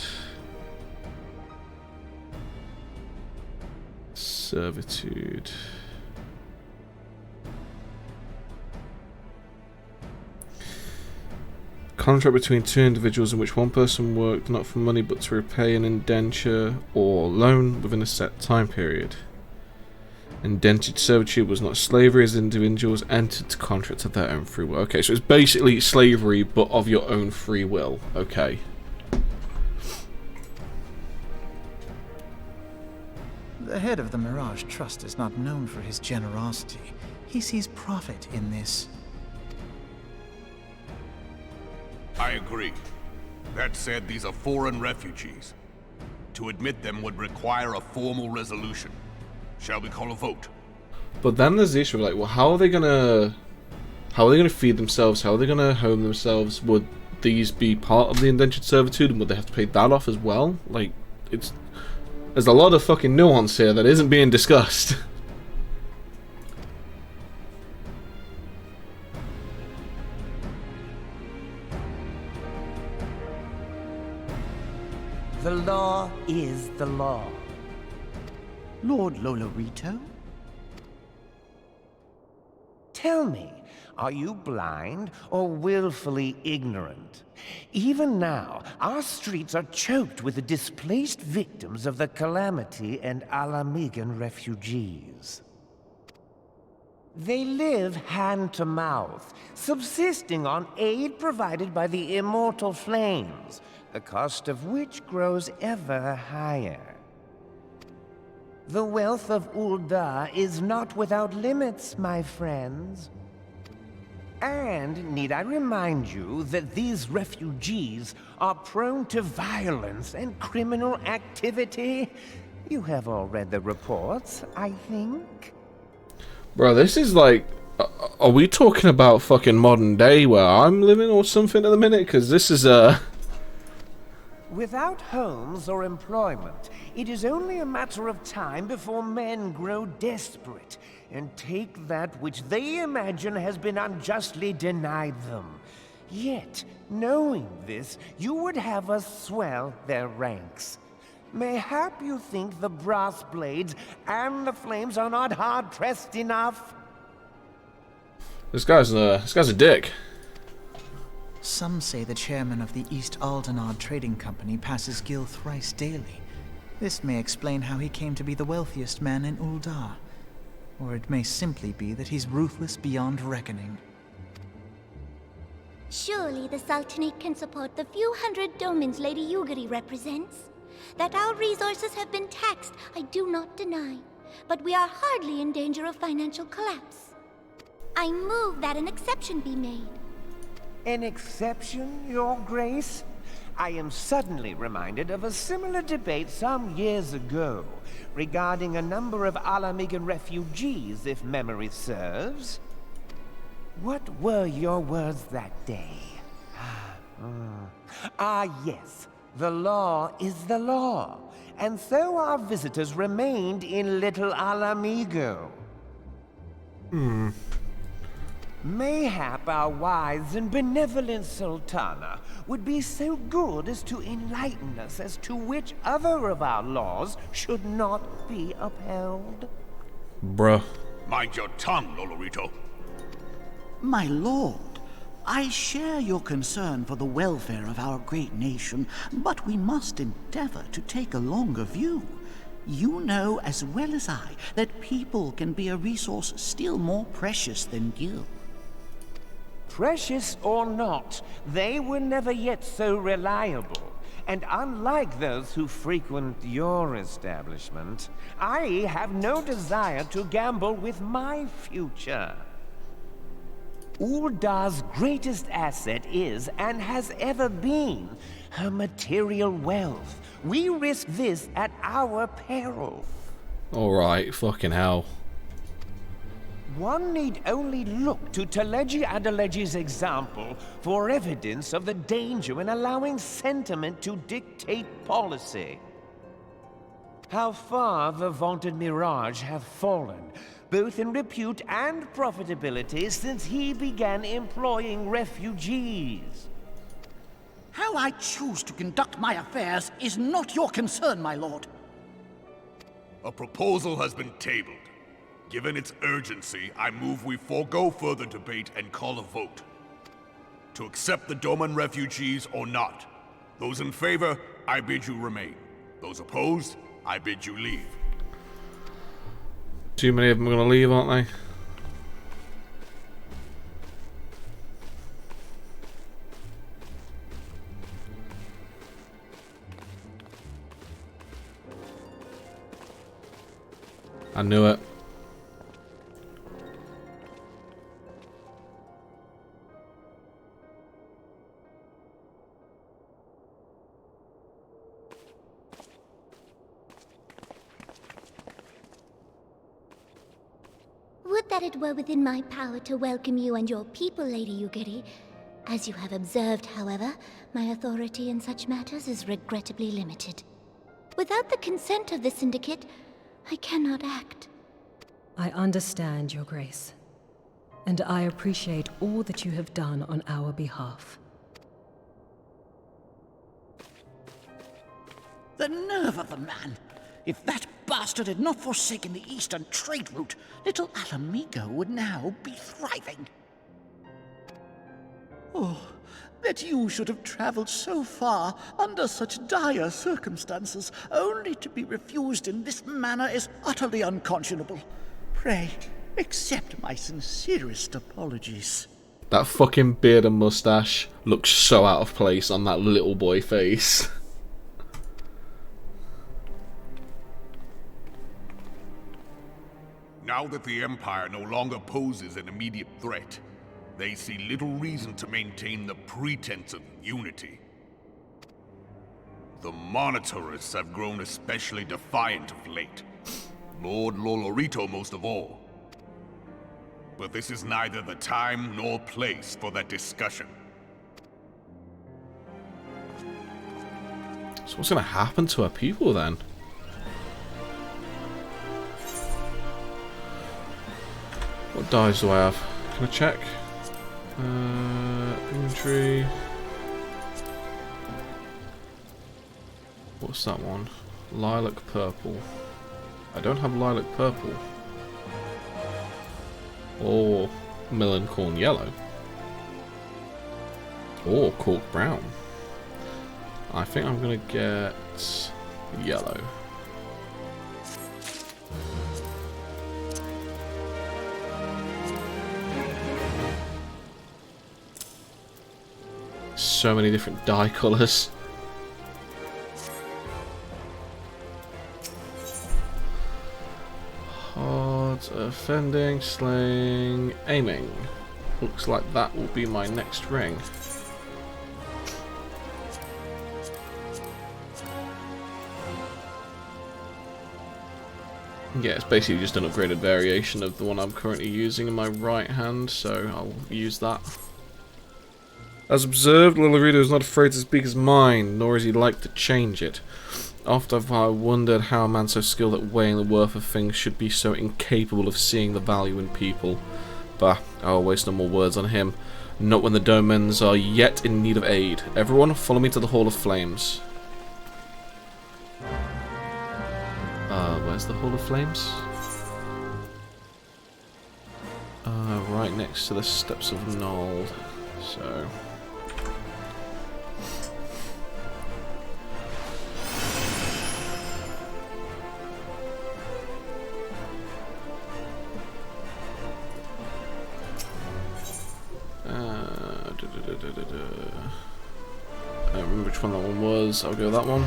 servitude. Contract between two individuals in which one person worked not for money but to repay an indenture or loan within a set time period. Indentured servitude was not slavery as individuals entered contracts of their own free will. Okay, so it's basically slavery but of your own free will. Okay. The head of the Mirage Trust is not known for his generosity. He sees profit in this. I agree. That said, these are foreign refugees. To admit them would require a formal resolution. Shall we call a vote? But then there's the issue of like, well, how are they gonna feed themselves? How are they gonna home themselves? Would these be part of the indentured servitude, and would they have to pay that off as well? Like, there's a lot of fucking nuance here that isn't being discussed. The law is the law. Lord Lolorito? Tell me, are you blind or willfully ignorant? Even now, our streets are choked with the displaced victims of the Calamity and Alamigan refugees. They live hand to mouth, subsisting on aid provided by the immortal flames, the cost of which grows ever higher. The wealth of Ul'dah is not without limits, my friends. And need I remind you that these refugees are prone to violence and criminal activity? You have all read the reports, I think. Bro, this is like... Are we talking about fucking modern day where I'm living or something at the minute? Because this is Without homes or employment, it is only a matter of time before men grow desperate and take that which they imagine has been unjustly denied them. Yet, knowing this, you would have us swell their ranks. Mayhap you think the brass blades and the flames are not hard-pressed enough? This guy's a dick. Some say the chairman of the East Aldenard Trading Company passes Gil thrice daily. This may explain how he came to be the wealthiest man in Uldar. Or it may simply be that he's ruthless beyond reckoning. Surely the Sultanate can support the few hundred domins Lady Yugiri represents. That our resources have been taxed, I do not deny. But we are hardly in danger of financial collapse. I move that an exception be made. An exception, Your Grace? I am suddenly reminded of a similar debate some years ago regarding a number of Alamigan refugees, if memory serves. What were your words that day? Yes. The law is the law, and so our visitors remained in Little Alamigo. Mayhap our wise and benevolent Sultana would be so good as to enlighten us as to which other of our laws should not be upheld. Bruh. Mind your tongue, Lolorito. My lord, I share your concern for the welfare of our great nation, but we must endeavor to take a longer view. You know as well as I that people can be a resource still more precious than gil. Precious or not, they were never yet so reliable. And unlike those who frequent your establishment, I have no desire to gamble with my future. Uldar's greatest asset is, and has ever been, her material wealth. We risk this at our peril. Alright, fucking hell. One need only look to Teleji Adeleji's example for evidence of the danger in allowing sentiment to dictate policy. How far the vaunted Mirage have fallen, both in repute and profitability, since he began employing refugees. How I choose to conduct my affairs is not your concern, my lord. A proposal has been tabled. Given its urgency, I move we forego further debate and call a vote. To accept the Doman refugees or not. Those in favor, I bid you remain. Those opposed, I bid you leave. Too many of them are going to leave, aren't they? I knew it. Would that it were within my power to welcome you and your people, Lady Yugiri. As you have observed, however, my authority in such matters is regrettably limited. Without the consent of the Syndicate, I cannot act. I understand, Your Grace. And I appreciate all that you have done on our behalf. The nerve of the man! If that bastard had not forsaken the eastern trade route, Little Alamigo would now be thriving. Oh, that you should have traveled so far under such dire circumstances, only to be refused in this manner is utterly unconscionable. Pray, accept my sincerest apologies. That fucking beard and mustache looks so out of place on that little boy face. Now that the Empire no longer poses an immediate threat, they see little reason to maintain the pretense of unity. The Monitorists have grown especially defiant of late. Lord Lolorito most of all. But this is neither the time nor place for that discussion. So what's going to happen to our people then? What dice do I have? Can I check? Inventory. What's that one? Lilac purple. I don't have lilac purple. Or melon corn yellow. Or cork brown. I think I'm gonna get yellow. So many different dye colours. Hard, offending, slaying, aiming. Looks like that will be my next ring. Yeah, it's basically just an upgraded variation of the one I'm currently using in my right hand, so I'll use that. As observed, Lillarito is not afraid to speak his mind, nor is he like to change it. Often have I wondered how a man so skilled at weighing the worth of things should be so incapable of seeing the value in people. Bah, I will waste no more words on him. Not when the Domans are yet in need of aid. Everyone, follow me to the Hall of Flames. Where's the Hall of Flames? Right next to the Steps of Nold. So... I don't remember which one that one was. I'll go that one.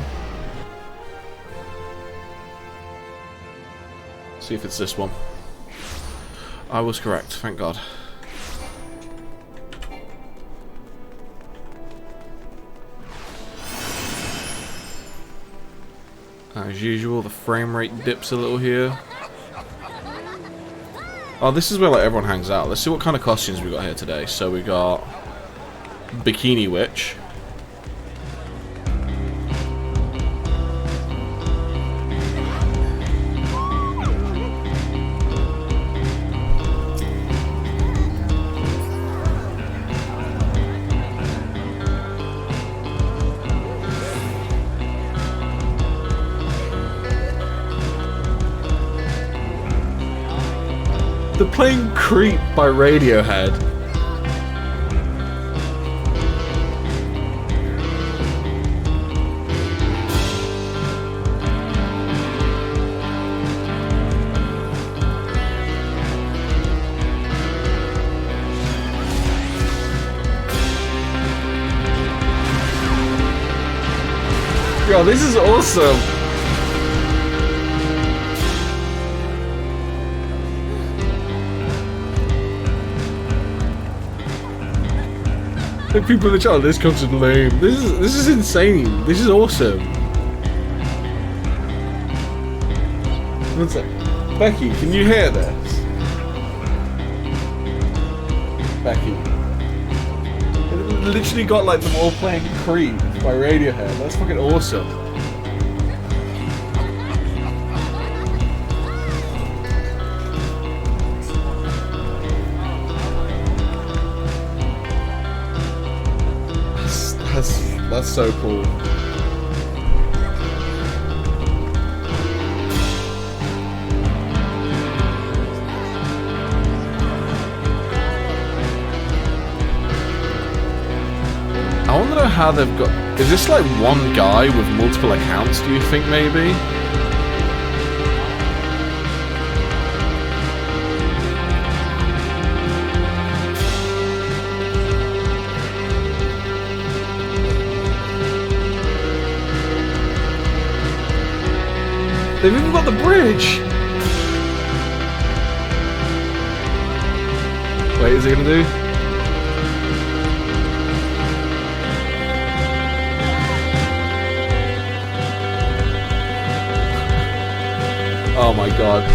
See if it's this one. I was correct, thank God. As usual, the frame rate dips a little here. Oh, this is where like everyone hangs out. Let's see what kind of costumes we got here today. So we got Bikini Witch. They're playing Creep by Radiohead. Yo, this is awesome. Like people in the chat, this comes in lame. This is insane. This is awesome. One sec. Becky, can you hear this? Becky. It literally got like them all playing Creep by Radiohead. That's fucking awesome. That's so cool. I want to know how they've got... Is this like one guy with multiple accounts, do you think, maybe? They've even got the bridge! Wait, is it gonna do? Oh my god.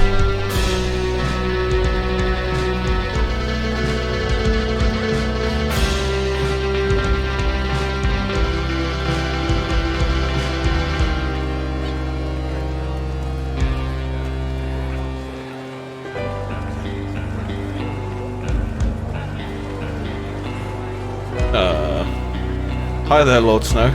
Hi there, Lord Snow.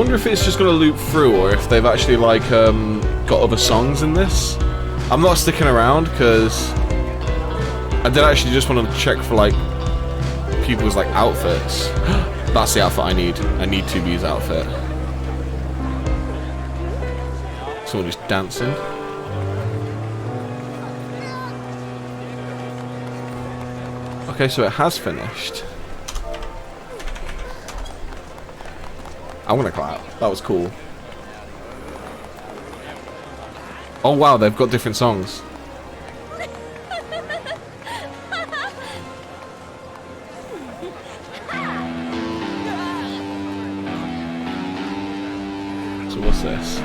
wonder if it's just going to loop through, or if they've actually like got other songs in this. I'm not sticking around because I did actually just want to check for like people's like outfits. That's the outfit I need. I need 2B's outfit. Someone just dancing. Okay, so it has finished. I want to clap. That was cool. Oh wow, they've got different songs. So what's this?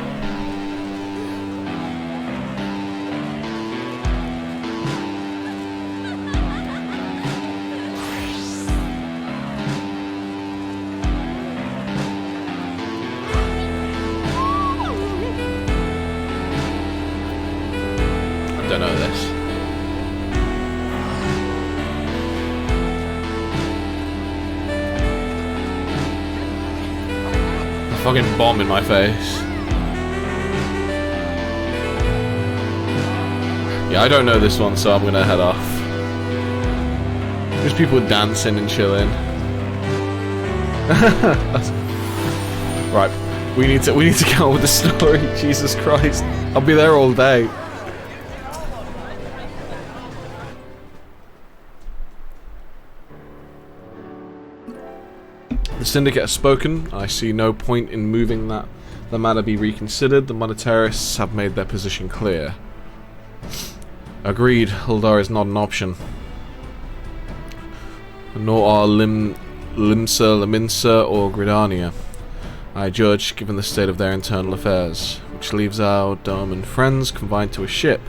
I don't know this. A fucking bomb in my face. Yeah, I don't know this one, so I'm gonna head off. There's people dancing and chilling. Right, we need to get on with the story. Jesus Christ, I'll be there all day. The Syndicate has spoken. I see no point in moving that the matter be reconsidered. The monetarists have made their position clear. Agreed, Uldar is not an option. Nor are Limsa, Leminsa, or Gridania. I judge, given the state of their internal affairs, which leaves our Doman friends confined to a ship.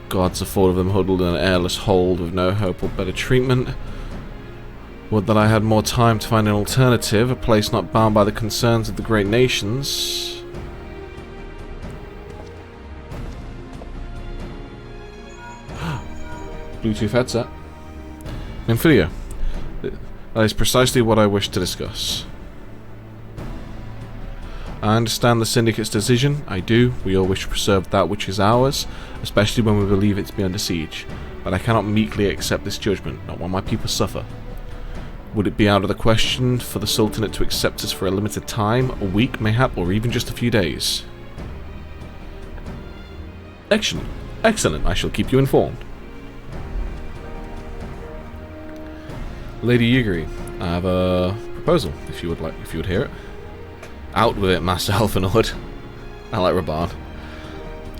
Gods, the thought of them huddled in an airless hold with no hope or better treatment. Would that I had more time to find an alternative, a place not bound by the concerns of the great nations. Bluetooth headset. Nymphidia. That is precisely what I wish to discuss. I understand the Syndicate's decision. I do. We all wish to preserve that which is ours, especially when we believe it to be under siege. But I cannot meekly accept this judgment, not while my people suffer. Would it be out of the question for the Sultanate to accept us for a limited time, a week mayhap, or even just a few days? Excellent. Excellent. I shall keep you informed. Lady Yugiri, I have a proposal, if you would hear it. Out with it, Master Elfinord. I like Raban.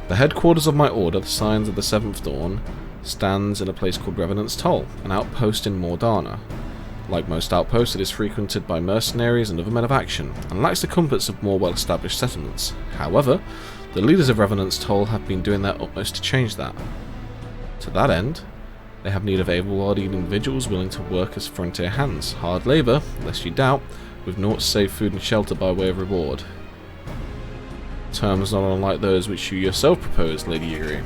The headquarters of my order, the Signs of the Seventh Dawn, stands in a place called Revenant's Toll, an outpost in Mordana. Like most outposts, it is frequented by mercenaries and other men of action, and lacks the comforts of more well-established settlements. However, the leaders of Revenant's Toll have been doing their utmost to change that. To that end, they have need of able-bodied individuals willing to work as frontier hands, hard labour, lest you doubt, with naught save food and shelter by way of reward. Terms not unlike those which you yourself proposed, Lady Yuri.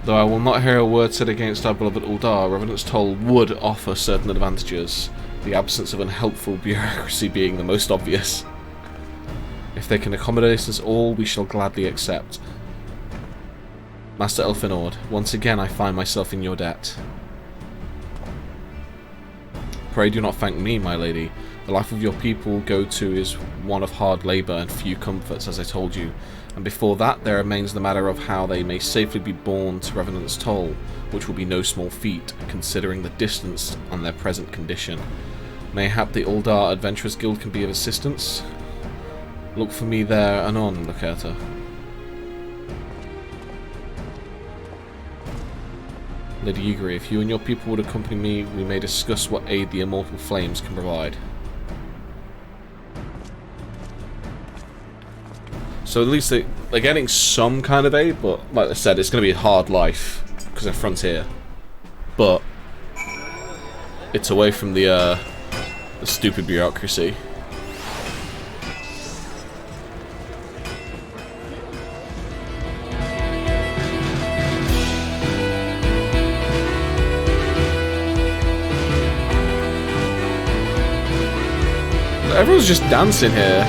Though I will not hear a word said against our beloved Uldar, Revenant's Toll would offer certain advantages, the absence of unhelpful bureaucracy being the most obvious. If they can accommodate us all, we shall gladly accept. Master Elfinord, once again I find myself in your debt. Pray do not thank me, my lady. The life of your people go to is one of hard labour and few comforts, as I told you. And before that, there remains the matter of how they may safely be borne to Revenant's Toll, which will be no small feat, considering the distance and their present condition. Mayhap the Uldar Adventurers Guild can be of assistance? Look for me there anon, Lacerta. Lady Yugiri, if you and your people would accompany me, we may discuss what aid the Immortal Flames can provide. So at least they're getting some kind of aid, but like I said, it's going to be a hard life because they're frontier. But it's away from the stupid bureaucracy. everyone's just dancing here.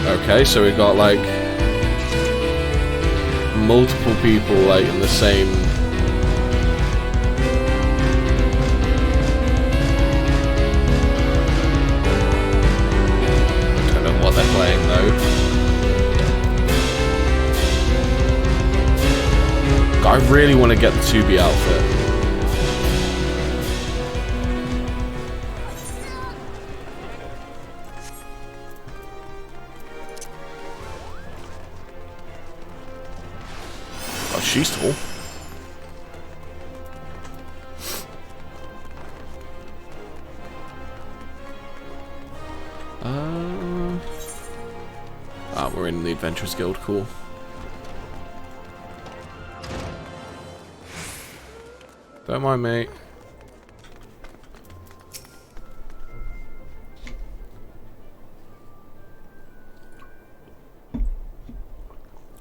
Okay, so we got like multiple people like in the same. I don't know what they're playing though. I really want to get the 2B outfit. Oh, she's tall. We're in the Adventurers Guild, cool. Don't mind me.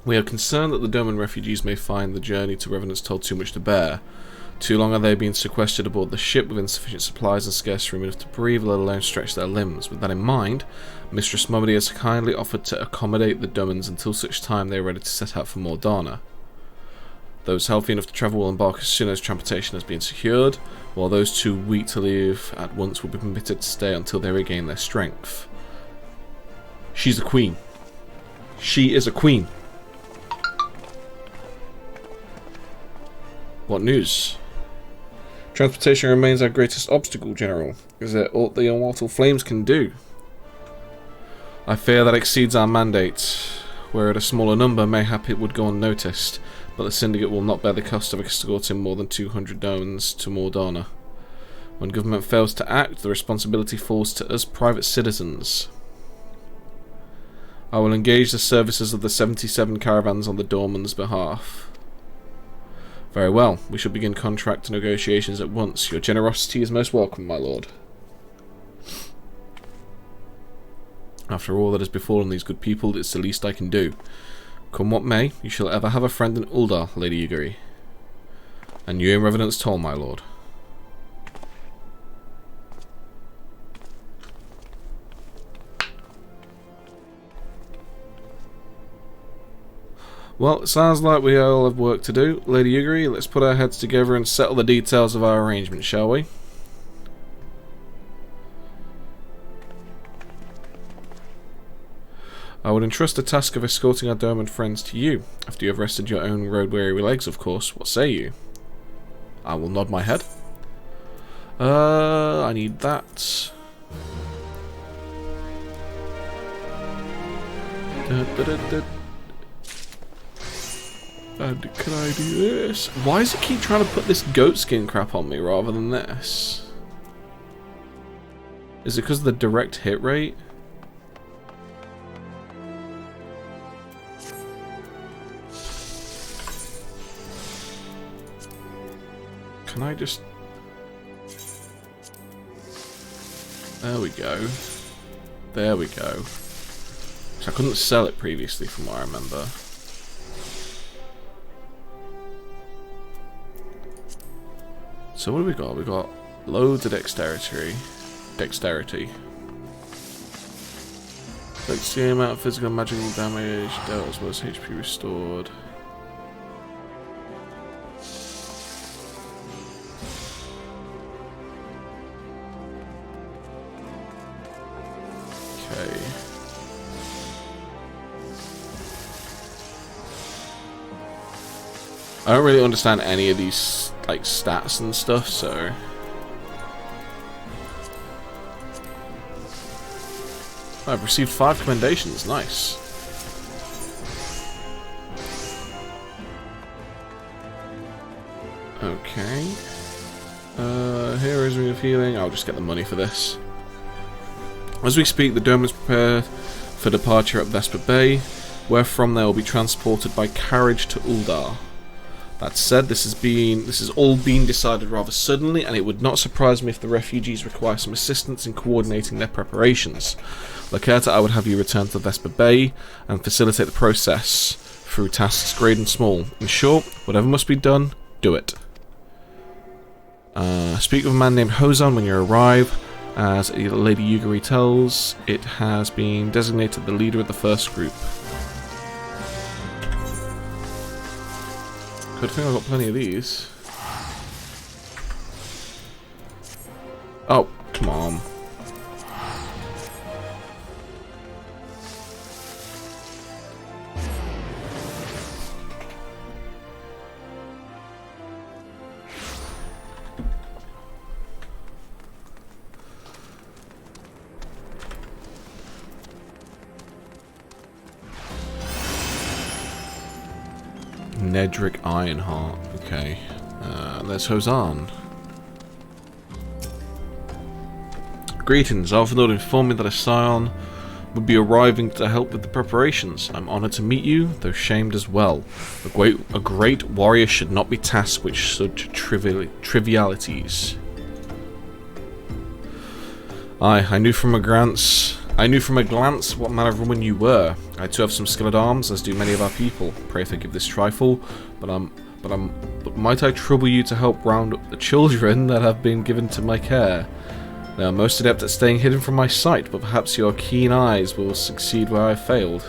We are concerned that the Doman refugees may find the journey to Revenant's Toll too much to bear. Too long are they being sequestered aboard the ship with insufficient supplies and scarce room enough to breathe, let alone stretch their limbs. With that in mind, Mistress Momedy has kindly offered to accommodate the Domans until such time they are ready to set out for Mordana. Those healthy enough to travel will embark as soon as transportation has been secured, while those too weak to leave at once will be permitted to stay until they regain their strength. She's a queen. She is a queen. What news? Transportation remains our greatest obstacle, General. Is there aught the immortal flames can do? I fear that exceeds our mandate. Were it a smaller number, mayhap it would go unnoticed, but the Syndicate will not bear the cost of escorting more than 200 Domans to Mordana. When government fails to act, the responsibility falls to us private citizens. I will engage the services of the 77 caravans on the Dorman's behalf. Very well, we shall begin contract negotiations at once. Your generosity is most welcome, my lord. After all that has befallen these good people, it's the least I can do. Come what may, you shall ever have a friend in Uldar, Lady Yugiri. And you in Revenant's Toll, my lord. Well, it sounds like we all have work to do. Lady Yugiri, let's put our heads together and settle the details of our arrangement, shall we? I would entrust the task of escorting our Doman friends to you, after you have rested your own road-weary legs, of course. What say you? I will nod my head. I need that. And can I do this? Why does it keep trying to put this goat skin crap on me rather than this? Is it because of the direct hit rate? Can I just... There we go. There we go. So I couldn't sell it previously from what I remember. So what do we got? We got loads of dexterity. Like the amount of physical and magical damage dealt as well as HP restored. Okay. I don't really understand any of these like stats and stuff, so I've received 5 commendations, nice. Okay. Heroes Ring of Healing, I'll just get the money for this. As we speak, the Domans prepare for departure at Vesper Bay, wherefrom they will be transported by carriage to Uldar. That said, this has all been decided rather suddenly, and it would not surprise me if the refugees require some assistance in coordinating their preparations. Lacerta, I would have you return to Vesper Bay and facilitate the process through tasks great and small. In short, whatever must be done, do it. Speak with a man named Hozan when you arrive. As Lady Yugiri tells, it has been designated the leader of the first group. Good thing I've got plenty of these. Oh, come on. Nedrick Ironheart. Okay. There's Hozan. Greetings. Alphanord informed me that a scion would be arriving to help with the preparations. I'm honoured to meet you, though shamed as well. A great warrior should not be tasked with such trivialities. Aye, I knew from a glance what manner of woman you were. I too have some skill at arms, as do many of our people. Pray forgive this trifle, but might I trouble you to help round up the children that have been given to my care? They are most adept at staying hidden from my sight, but perhaps your keen eyes will succeed where I failed.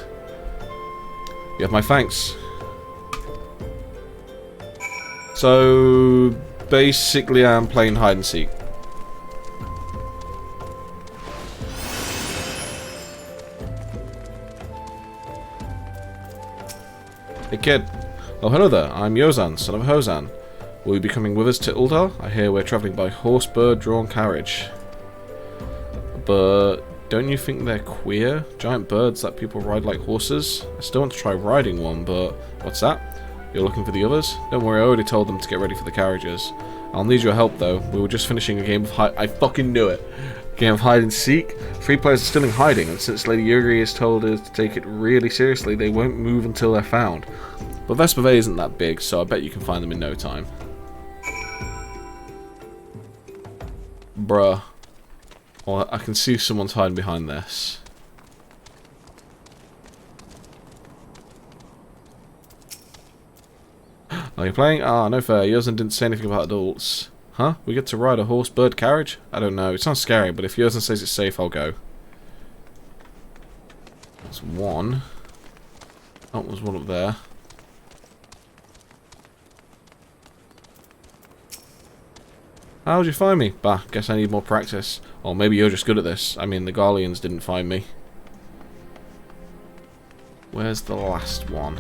You have my thanks. So basically, I'm playing hide and seek. Hey kid. Oh hello there, I'm Yozan, son of Hozan. Will you be coming with us to Uldar? I hear we're travelling by horse, bird, drawn carriage. But don't you think they're queer? Giant birds that people ride like horses? I still want to try riding one, but what's that? You're looking for the others? Don't worry, I already told them to get ready for the carriages. I'll need your help though. We were just finishing a game of I fucking knew it. Game of hide and seek. 3 players are still in hiding, and since Lady Yugiri has told us to take it really seriously, they won't move until they're found. But Vespa Bay isn't that big, so I bet you can find them in no time. Bruh. Well, I can see someone's hiding behind this. Are you playing? Ah, no fair. Yosin didn't say anything about adults. Huh? We get to ride a horse-bird carriage? I don't know. It sounds scary, but if Yosin says it's safe, I'll go. There's one. Oh, there's one up there. How'd you find me? Bah, guess I need more practice. Or maybe you're just good at this. I mean, the Garleans didn't find me. Where's the last one?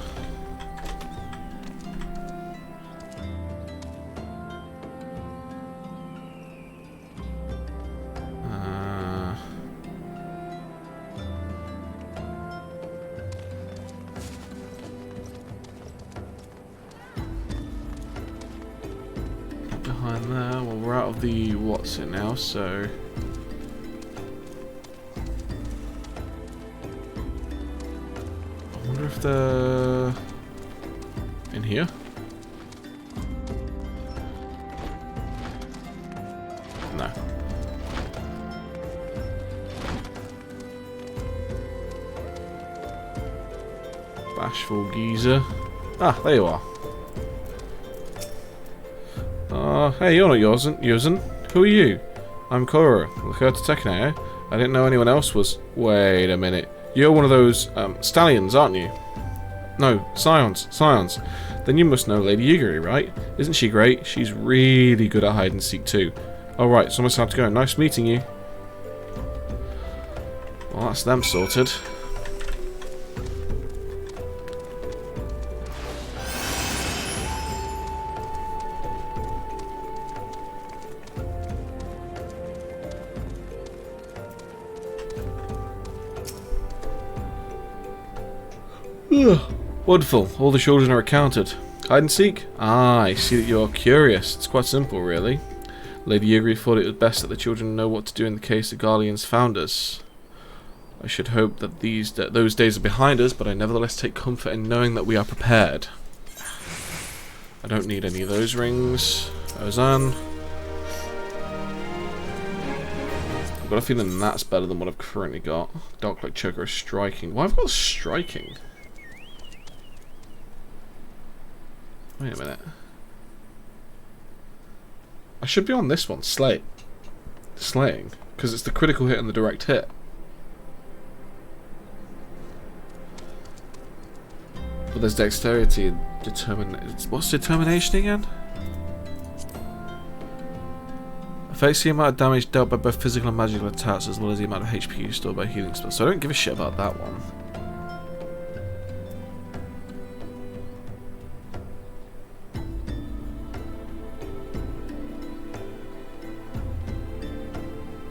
Behind there. Well, we're out of the what's it now, so I wonder if they're in here. No. Bashful geezer. Ah, there you are. Hey, you're not Yosin. Who are you? I'm Korra, Lakurta Tekne, eh? I didn't know anyone else was... Wait a minute. You're one of those, stallions, aren't you? No, scions. Then you must know Lady Yugiri, right? Isn't she great? She's really good at hide and seek too. Alright, so I must have to go. Nice meeting you. Well, that's them sorted. Wonderful. All the children are accounted. Hide and seek? Ah, I see that you're curious. It's quite simple, really. Lady Yugiri thought it was best that the children know what to do in the case the Garleans found us. I should hope that those days are behind us, but I nevertheless take comfort in knowing that we are prepared. I don't need any of those rings. Ozan. I've got a feeling that's better than what I've currently got. Dark Light Choker is striking. Why have I got striking? Wait a minute. I should be on this one, slaying, because it's the critical hit and the direct hit. But there's dexterity and what's determination again? Affects the amount of damage dealt by both physical and magical attacks, as well as the amount of HP stored by healing spells. So I don't give a shit about that one.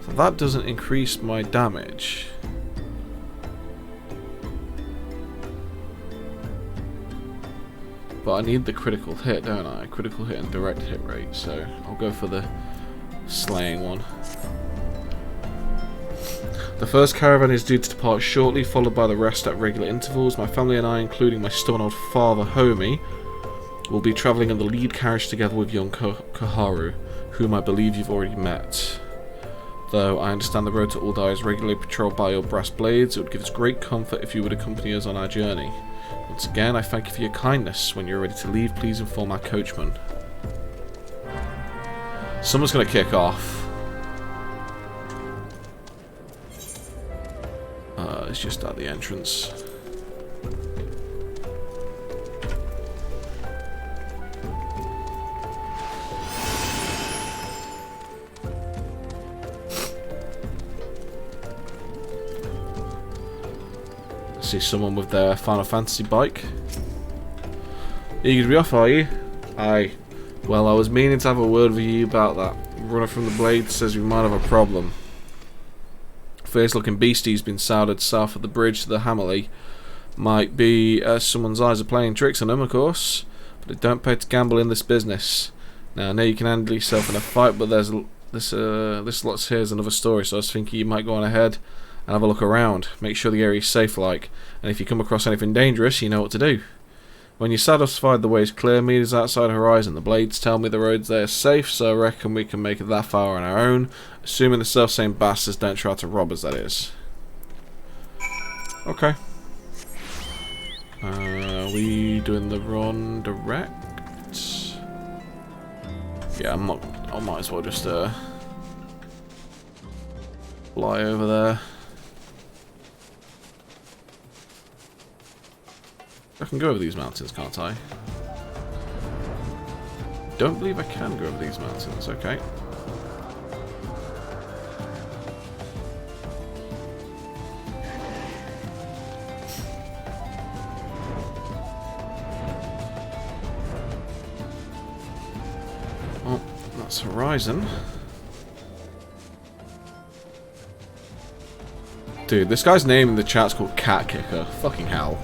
So that doesn't increase my damage. But I need the critical hit, don't I? Critical hit and direct hit rate, so I'll go for the slaying one. The first caravan is due to depart shortly, followed by the rest at regular intervals. My family and I, including my stubborn old father, Homie, will be travelling in the lead carriage together with young Kaharu, whom I believe you've already met. Though I understand the road to Uldar is regularly patrolled by your brass blades, it would give us great comfort if you would accompany us on our journey. Once again, I thank you for your kindness. When you're ready to leave, please inform our coachman. Someone's going to kick off. It's just at the entrance. I see someone with their Final Fantasy bike. Eager to be off, are you? Aye. Well, I was meaning to have a word with you about that. Runner from the Blade says we might have a problem. Fierce looking beastie's been sounded south of the bridge to the Hammerley. Might be someone's eyes are playing tricks on him, of course, but it don't pay to gamble in this business. Now I know you can handle yourself in a fight, but there's this lot's here's another story, so I was thinking you might go on ahead and have a look around. Make sure the area's safe like, and if you come across anything dangerous, you know what to do. When you're satisfied the way's clear, meters outside horizon, the blades tell me the roads there are safe, so I reckon we can make it that far on our own, assuming the self-same bastards don't try to rob us, that is. Okay. Are we doing the run direct? Yeah, I might as well just fly over there. I can go over these mountains, can't I? Don't believe I can go over these mountains, okay. Oh, that's Horizon. Dude, this guy's name in the chat's called Cat Kicker. Fucking hell.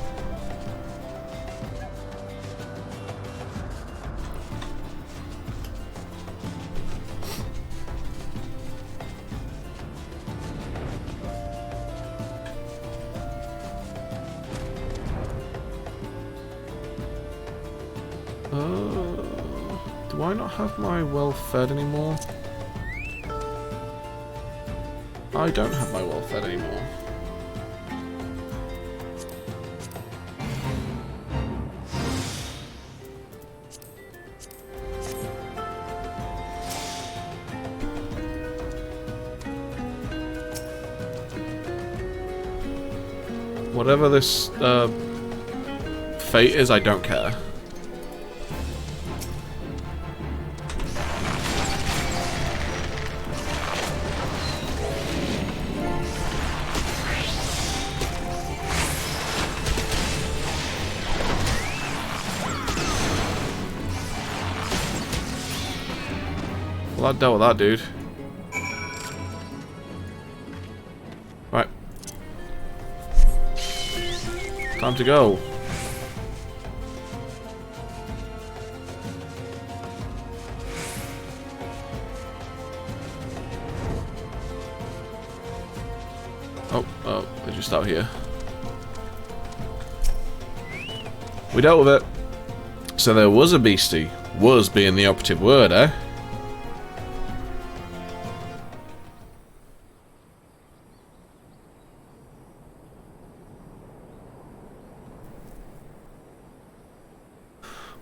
Do I not have my well-fed anymore? I don't have my well-fed anymore. Whatever this fate is, I don't care. Well, I dealt with that, dude. Right. Time to go. Oh, they're just out here. We dealt with it. So there was a beastie. Was being the operative word, eh?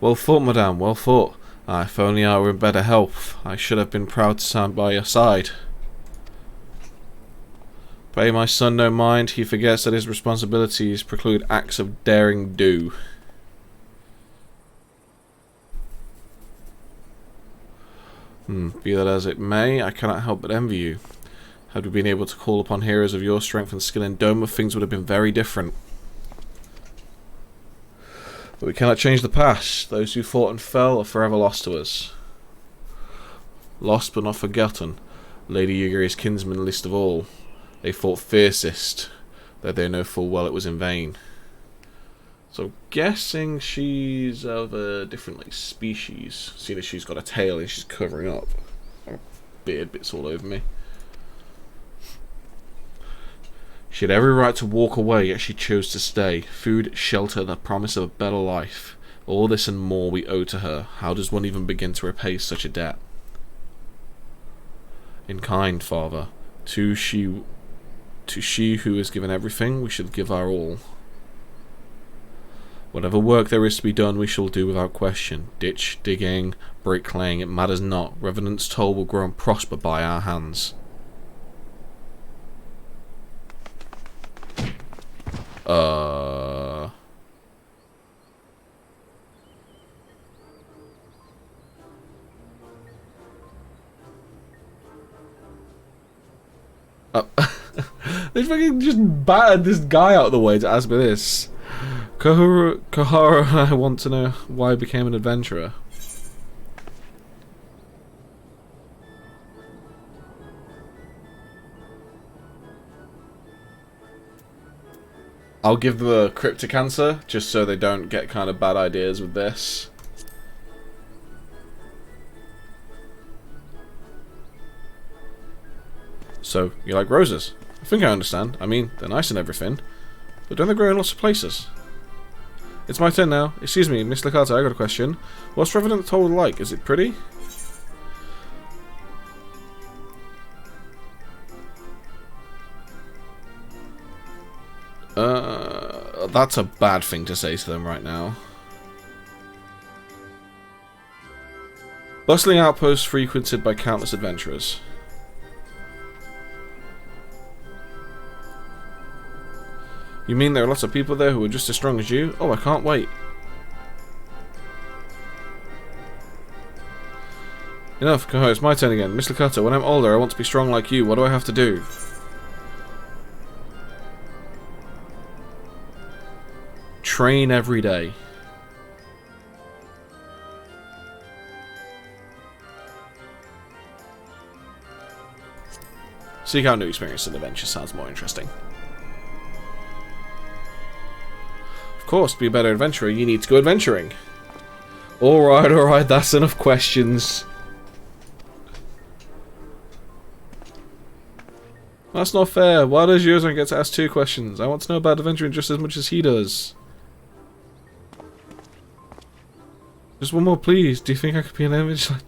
Well fought, madame, well fought. Ah, if only I were in better health, I should have been proud to stand by your side. Pay my son no mind, he forgets that his responsibilities preclude acts of daring do. Be that as it may, I cannot help but envy you. Had we been able to call upon heroes of your strength and skill in Doma, things would have been very different. But we cannot change the past. Those who fought and fell are forever lost to us. Lost but not forgotten. Lady Yugiri's kinsmen least of all. They fought fiercest, though they know full well it was in vain. So guessing she's of a different species, seeing as she's got a tail and she's covering up. Her beard bits all over me. She had every right to walk away, yet she chose to stay. Food, shelter, the promise of a better life. All this and more we owe to her. How does one even begin to repay such a debt? In kind, Father. To she who has given everything, we should give our all. Whatever work there is to be done, we shall do without question. Ditch, digging, bricklaying, it matters not. Revenant's toll will grow and prosper by our hands. They fucking just battered this guy out of the way to ask me this. Kohara, I want to know why I became an adventurer. I'll give them a cryptic answer, just so they don't get kind of bad ideas with this. So, you like roses? I think I understand. I mean, they're nice and everything. But don't they grow in lots of places? It's my turn now. Excuse me, Miss Licata, I got a question. What's Revenant Toll like? Is it pretty? That's a bad thing to say to them right now. Bustling outposts frequented by countless adventurers. You mean there are lots of people there who are just as strong as you? Oh, I can't wait. Enough, Koho, it's my turn again. Miss Licata, when I'm older, I want to be strong like you. What do I have to do? Train every day. Seek out new experience and adventure sounds more interesting. Of course, to be a better adventurer, you need to go adventuring. Alright, that's enough questions. That's not fair. Why does Yozan get to ask 2 questions? I want to know about adventuring just as much as he does. Just one more, please. Do you think I could be an adventurer?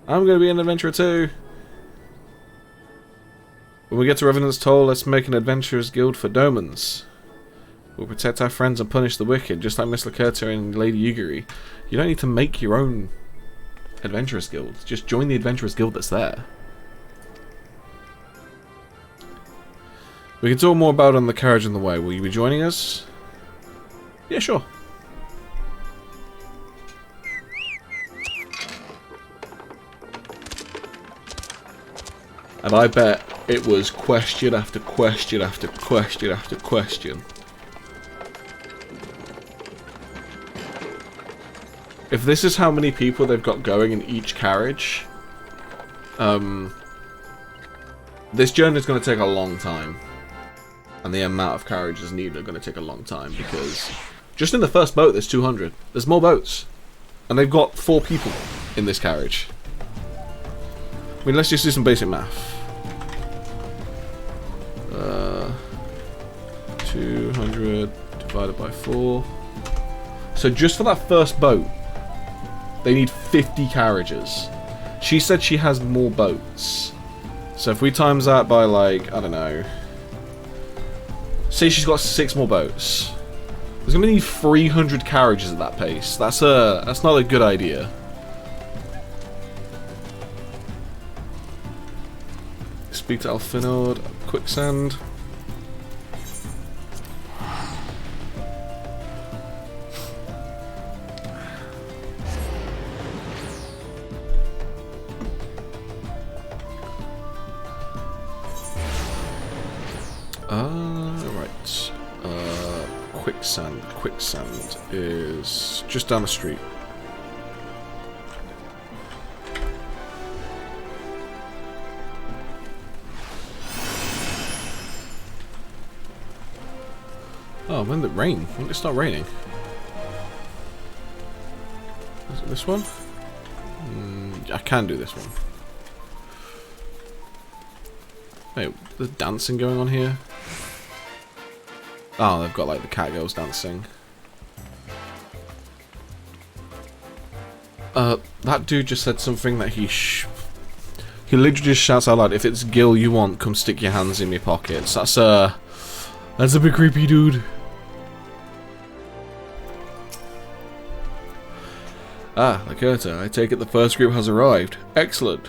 I'm going to be an adventurer too. When we get to Revenant's Toll, let's make an adventurers guild for Domans. We'll protect our friends and punish the wicked, just like Miss Licata and Lady Yugiri. You don't need to make your own adventurers guild. Just join the adventurers guild that's there. We can talk more about it on the carriage on the way. Will you be joining us? Yeah, sure. And I bet it was question after question after question after question. If this is how many people they've got going in each carriage, this journey is going to take a long time. And the amount of carriages needed are going to take a long time, because just in the first boat there's 200. There's more boats. And they've got 4 people in this carriage. I mean, let's just do some basic math. 200 divided by 4. So just for that first boat, they need 50 carriages. She said she has more boats. So if we times that by, like, I don't know. Say she's got 6 more boats. There's going to need 300 carriages at that pace. That's not a good idea. Speak to Alfinord. Quicksand. Right. Quicksand. Quicksand is just down the street. Oh, when did it rain? When did it start raining? Is it this one? I can do this one. Wait, there's dancing going on here? Oh, they've got like the cat girls dancing. That dude just said something that he literally just shouts out loud, if it's Gil you want, come stick your hands in your pockets. That's a bit creepy, dude. Ah, Lacerta, I take it the first group has arrived. Excellent.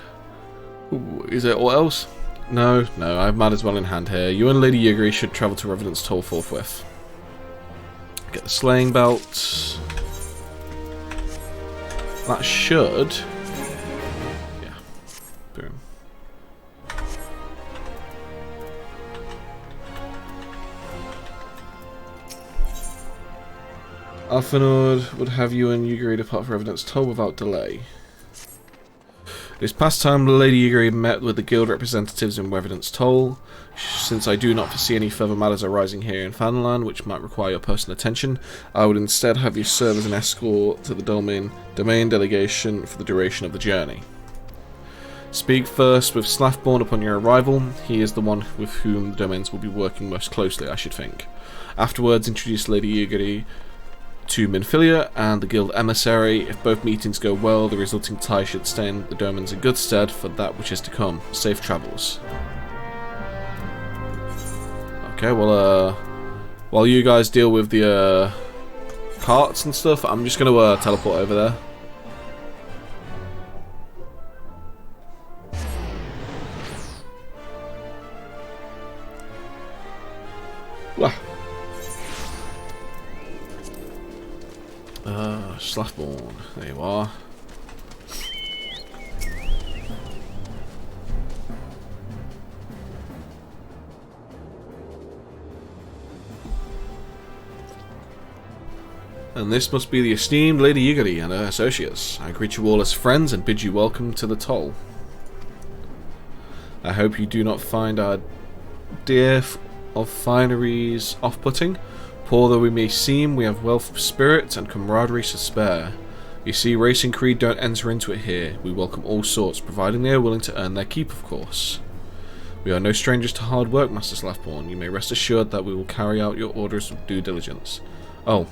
Ooh, is there all else? No, I have matters well in hand here. You and Lady Yugiri should travel to Revenant's Toll forthwith. Get the slaying belt. That should... yeah. Boom. Alfinord would have you and Yugiri depart for Revenant's Toll without delay. It is past time Lady Yugiri met with the guild representatives in Revenant's Toll. Since I do not foresee any further matters arising here in Fanland which might require your personal attention, I would instead have you serve as an escort to the domain delegation for the duration of the journey. Speak first with Slathborn upon your arrival. He is the one with whom the domains will be working most closely, I should think. Afterwards, introduce Lady Yugiri to Minfilia and the guild emissary. If both meetings go well, the resulting tie should stand the domains in good stead for that which is to come. Safe travels. Okay, well, while you guys deal with the carts and stuff, I'm just going to teleport over there. Wah. Slathborn, there you are. And this must be the esteemed Lady Yugiri and her associates. I greet you all as friends and bid you welcome to the Toll. I hope you do not find our dear of fineries off-putting. Poor though we may seem, we have wealth of spirit and camaraderie to spare. You see, race and creed don't enter into it here. We welcome all sorts, providing they are willing to earn their keep, of course. We are no strangers to hard work, Master Slathborn. You may rest assured that we will carry out your orders with due diligence. Oh,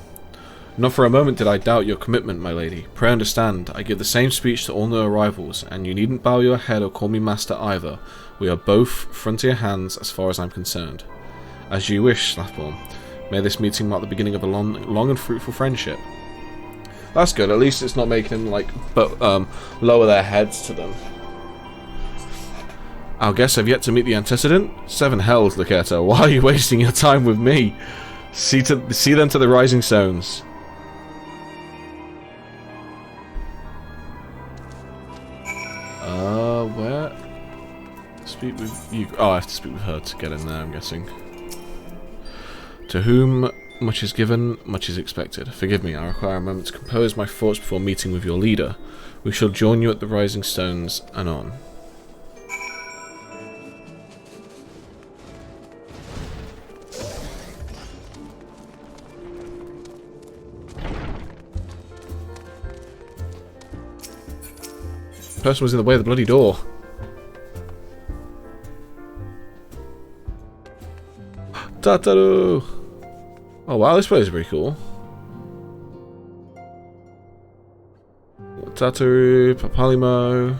not for a moment did I doubt your commitment, my lady. Pray understand, I give the same speech to all new arrivals, and you needn't bow your head or call me master either. We are both frontier hands as far as I'm concerned. As you wish, Slathborn. May this meeting mark the beginning of a long and fruitful friendship. That's good. At least it's not making like lower their heads to them. Our guests have yet to meet the antecedent. 7 hells, Lacerta. Why are you wasting your time with me? See them to the rising stones. Where? Speak with you. Oh, I have to speak with her to get in there, I'm guessing. To whom much is given, much is expected. Forgive me, I require a moment to compose my thoughts before meeting with your leader. We shall join you at the rising stones anon. The person was in the way of the bloody door. Tataru! Oh wow, this place is pretty cool. Tataru, Papalimo.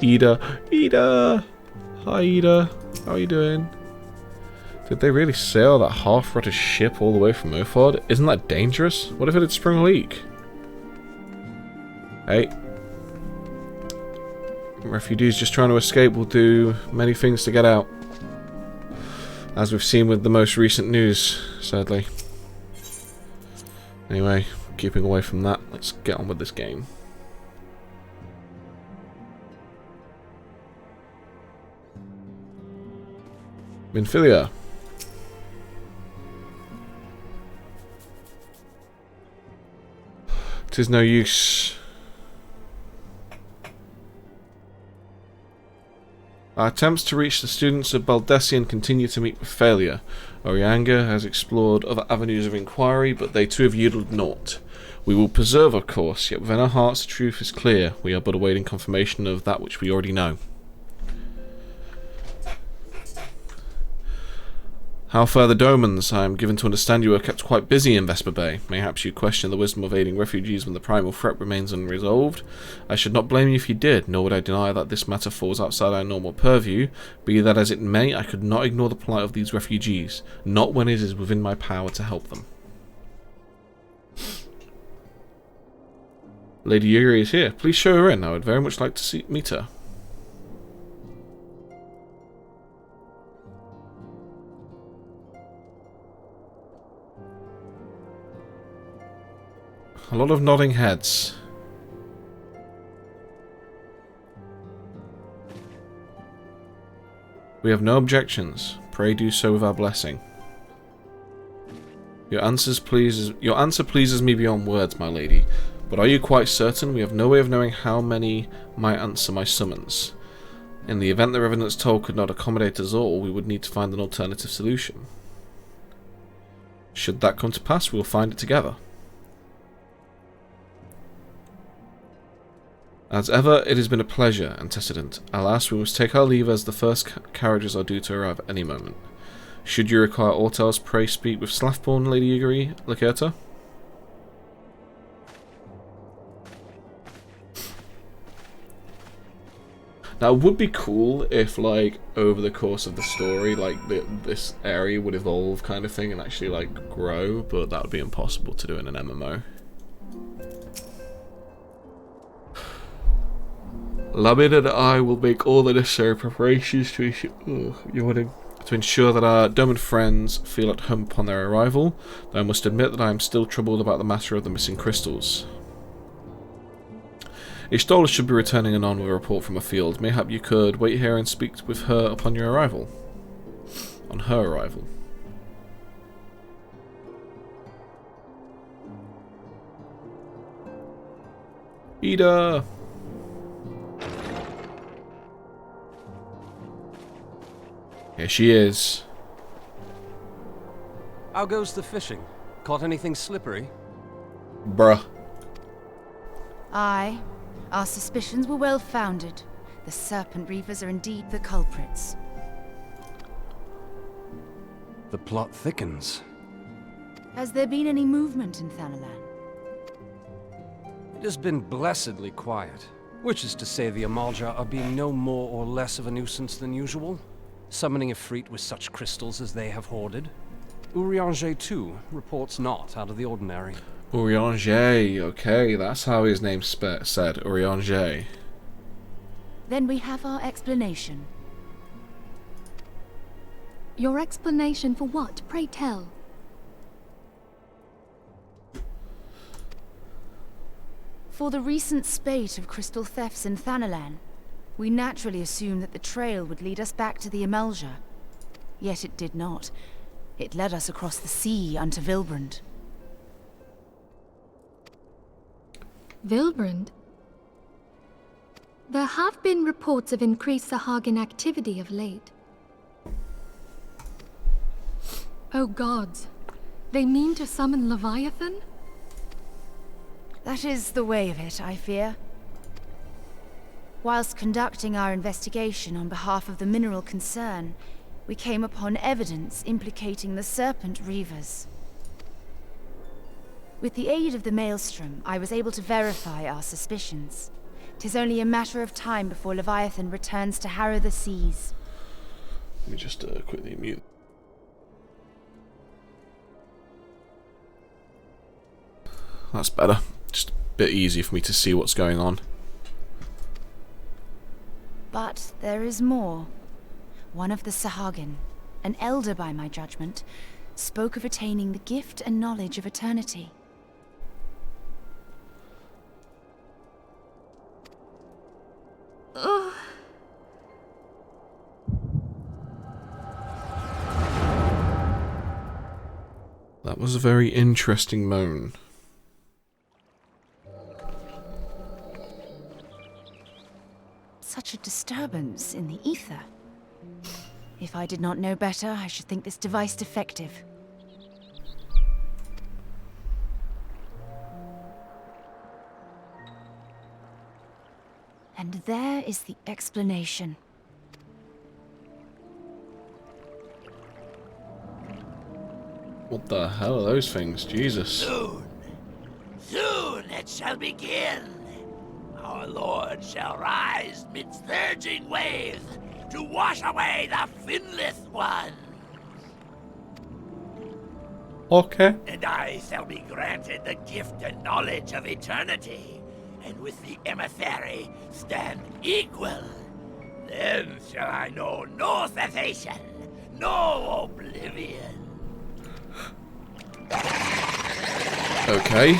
Ida! Hi, Ida. How are you doing? Did they really sail that half-rotted ship all the way from Ophod? Isn't that dangerous? What if it had sprung a leak? Hey. Refugees just trying to escape will do many things to get out. As we've seen with the most recent news, sadly. Anyway, keeping away from that, let's get on with this game. Minfilia. 'Tis no use. Our attempts to reach the students of Baldessian continue to meet with failure. Orianga has explored other avenues of inquiry, but they too have yielded naught. We will preserve our course, yet within our hearts the truth is clear. We are but awaiting confirmation of that which we already know. How fare the Domans? I am given to understand you are kept quite busy in Vesper Bay. Mayhaps you question the wisdom of aiding refugees when the primal threat remains unresolved. I should not blame you if you did, nor would I deny that this matter falls outside our normal purview. Be that as it may, I could not ignore the plight of these refugees, not when it is within my power to help them. Lady Yuri is here. Please show her in. I would very much like to meet her. A lot of nodding heads. We have no objections. Pray do so with our blessing. Your answer pleases me beyond words, my lady. But are you quite certain? We have no way of knowing how many might answer my summons. In the event the Revenant's toll could not accommodate us all, we would need to find an alternative solution. Should that come to pass, we will find it together. As ever, it has been a pleasure, Antecedent. Alas, we must take our leave as the first carriages are due to arrive at any moment. Should you require aught else, pray speak with Slathborn, Lady Yuguri, Lacerta. Now, it would be cool if, like, over the course of the story, like, this area would evolve kind of thing and actually, like, grow, but that would be impossible to do in an MMO. Lamin and I will make all the necessary preparations to ensure that our Doman friends feel at home upon their arrival, though I must admit that I am still troubled about the matter of the missing crystals. Ishtola should be returning anon with a report from a field. Mayhap you could wait here and speak with her upon your arrival. On her arrival. Ida! Here she is. How goes the fishing? Caught anything slippery? Bruh. Aye. Our suspicions were well founded. The Serpent Reavers are indeed the culprits. The plot thickens. Has there been any movement in Thanalan? It has been blessedly quiet, which is to say the Amalja are being no more or less of a nuisance than usual, summoning Ifrit with such crystals as they have hoarded. Urianger, too, reports not out of the ordinary. Urianger, okay, that's how his name's said, Urianger. Then we have our explanation. Your explanation for what, pray tell? For the recent spate of crystal thefts in Thanalan, we naturally assumed that the trail would lead us back to the Amalja. Yet it did not. It led us across the sea unto Vilbrand. Vilbrand? There have been reports of increased Sahagin activity of late. Oh gods, they mean to summon Leviathan? That is the way of it, I fear. Whilst conducting our investigation on behalf of the mineral concern, we came upon evidence implicating the Serpent Reavers. With the aid of the Maelstrom, I was able to verify our suspicions. 'Tis only a matter of time before Leviathan returns to harrow the seas. Let me just quickly mute. That's better. Just a bit easier for me to see what's going on. But there is more. One of the Sahagin, an elder by my judgment, spoke of attaining the gift and knowledge of eternity. Ugh. That was a very interesting moan. Such a disturbance in the ether. If I did not know better, I should think this device defective. And there is the explanation. What the hell are those things? Jesus. Soon it shall begin. Our Lord shall rise midst surging waves to wash away the finless ones. Okay. And I shall be granted the gift and knowledge of eternity, and with the emissary stand equal. Then shall I know no cessation, no oblivion. Okay.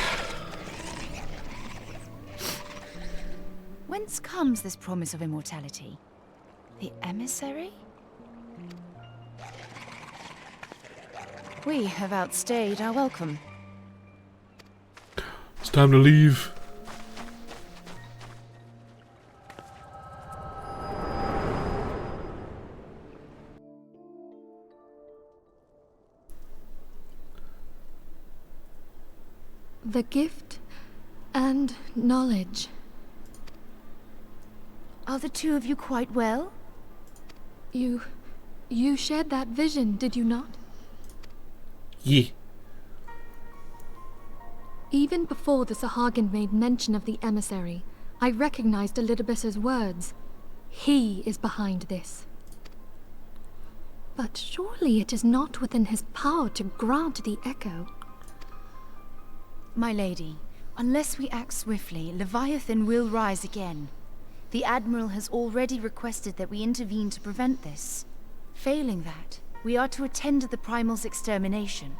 Whence comes this promise of immortality? The emissary? We have outstayed our welcome. It's time to leave. The gift and knowledge. Are the two of you quite well? You shared that vision, did you not? Yeah. Even before the Sahagin made mention of the emissary, I recognized Elidibus's words. He is behind this. But surely it is not within his power to grant the echo. My lady, unless we act swiftly, Leviathan will rise again. The Admiral has already requested that we intervene to prevent this. Failing that, we are to attend to the Primal's extermination.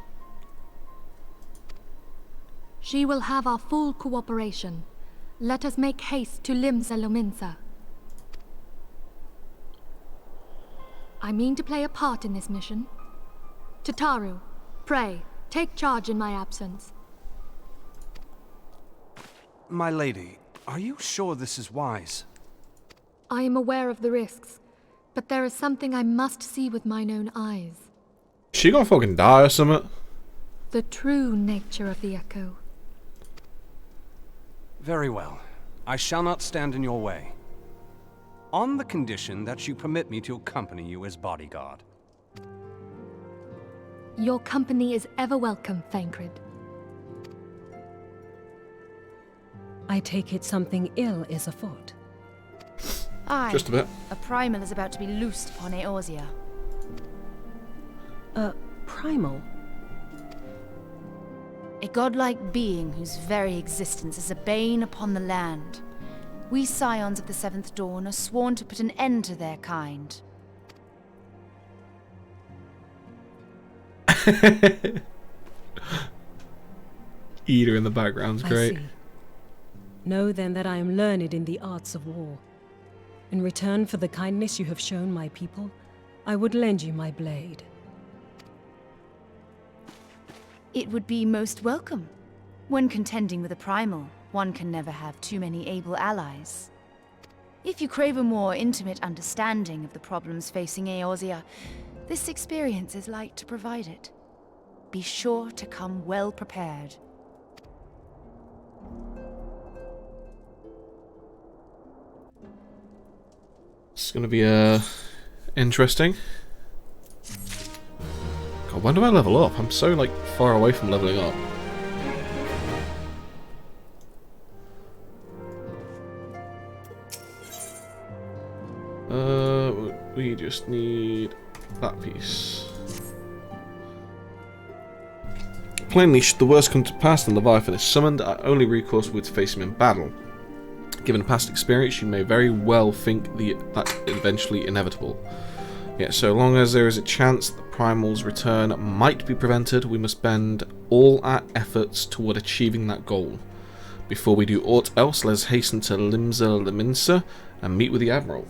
She will have our full cooperation. Let us make haste to Limsa Lominsa. I mean to play a part in this mission. Tataru, pray, take charge in my absence. My lady, are you sure this is wise? I am aware of the risks, but there is something I must see with mine own eyes. She gonna fucking die or something? The true nature of the echo. Very well. I shall not stand in your way. On the condition that you permit me to accompany you as bodyguard. Your company is ever welcome, Thancred. I take it something ill is afoot. Aye. Just a bit. A primal is about to be loosed upon Eorzea. A primal? A godlike being whose very existence is a bane upon the land. We scions of the Seventh Dawn are sworn to put an end to their kind. Eater in the background's great. I see. Know then that I am learned in the arts of war. In return for the kindness you have shown my people, I would lend you my blade. It would be most welcome. When contending with a primal, one can never have too many able allies. If you crave a more intimate understanding of the problems facing Eorzea, this experience is like to provide it. Be sure to come well prepared. It's gonna be interesting. God, when do I level up? I'm so like far away from leveling up. We just need that piece. Plainly, should the worst come to pass and Leviathan is summoned, our only recourse would to face him in battle. Given past experience, you may very well think that eventually inevitable. Yet so long as there is a chance that the Primal's return might be prevented, we must bend all our efforts toward achieving that goal. Before we do aught else, let us hasten to Leminsa and meet with the Admiral.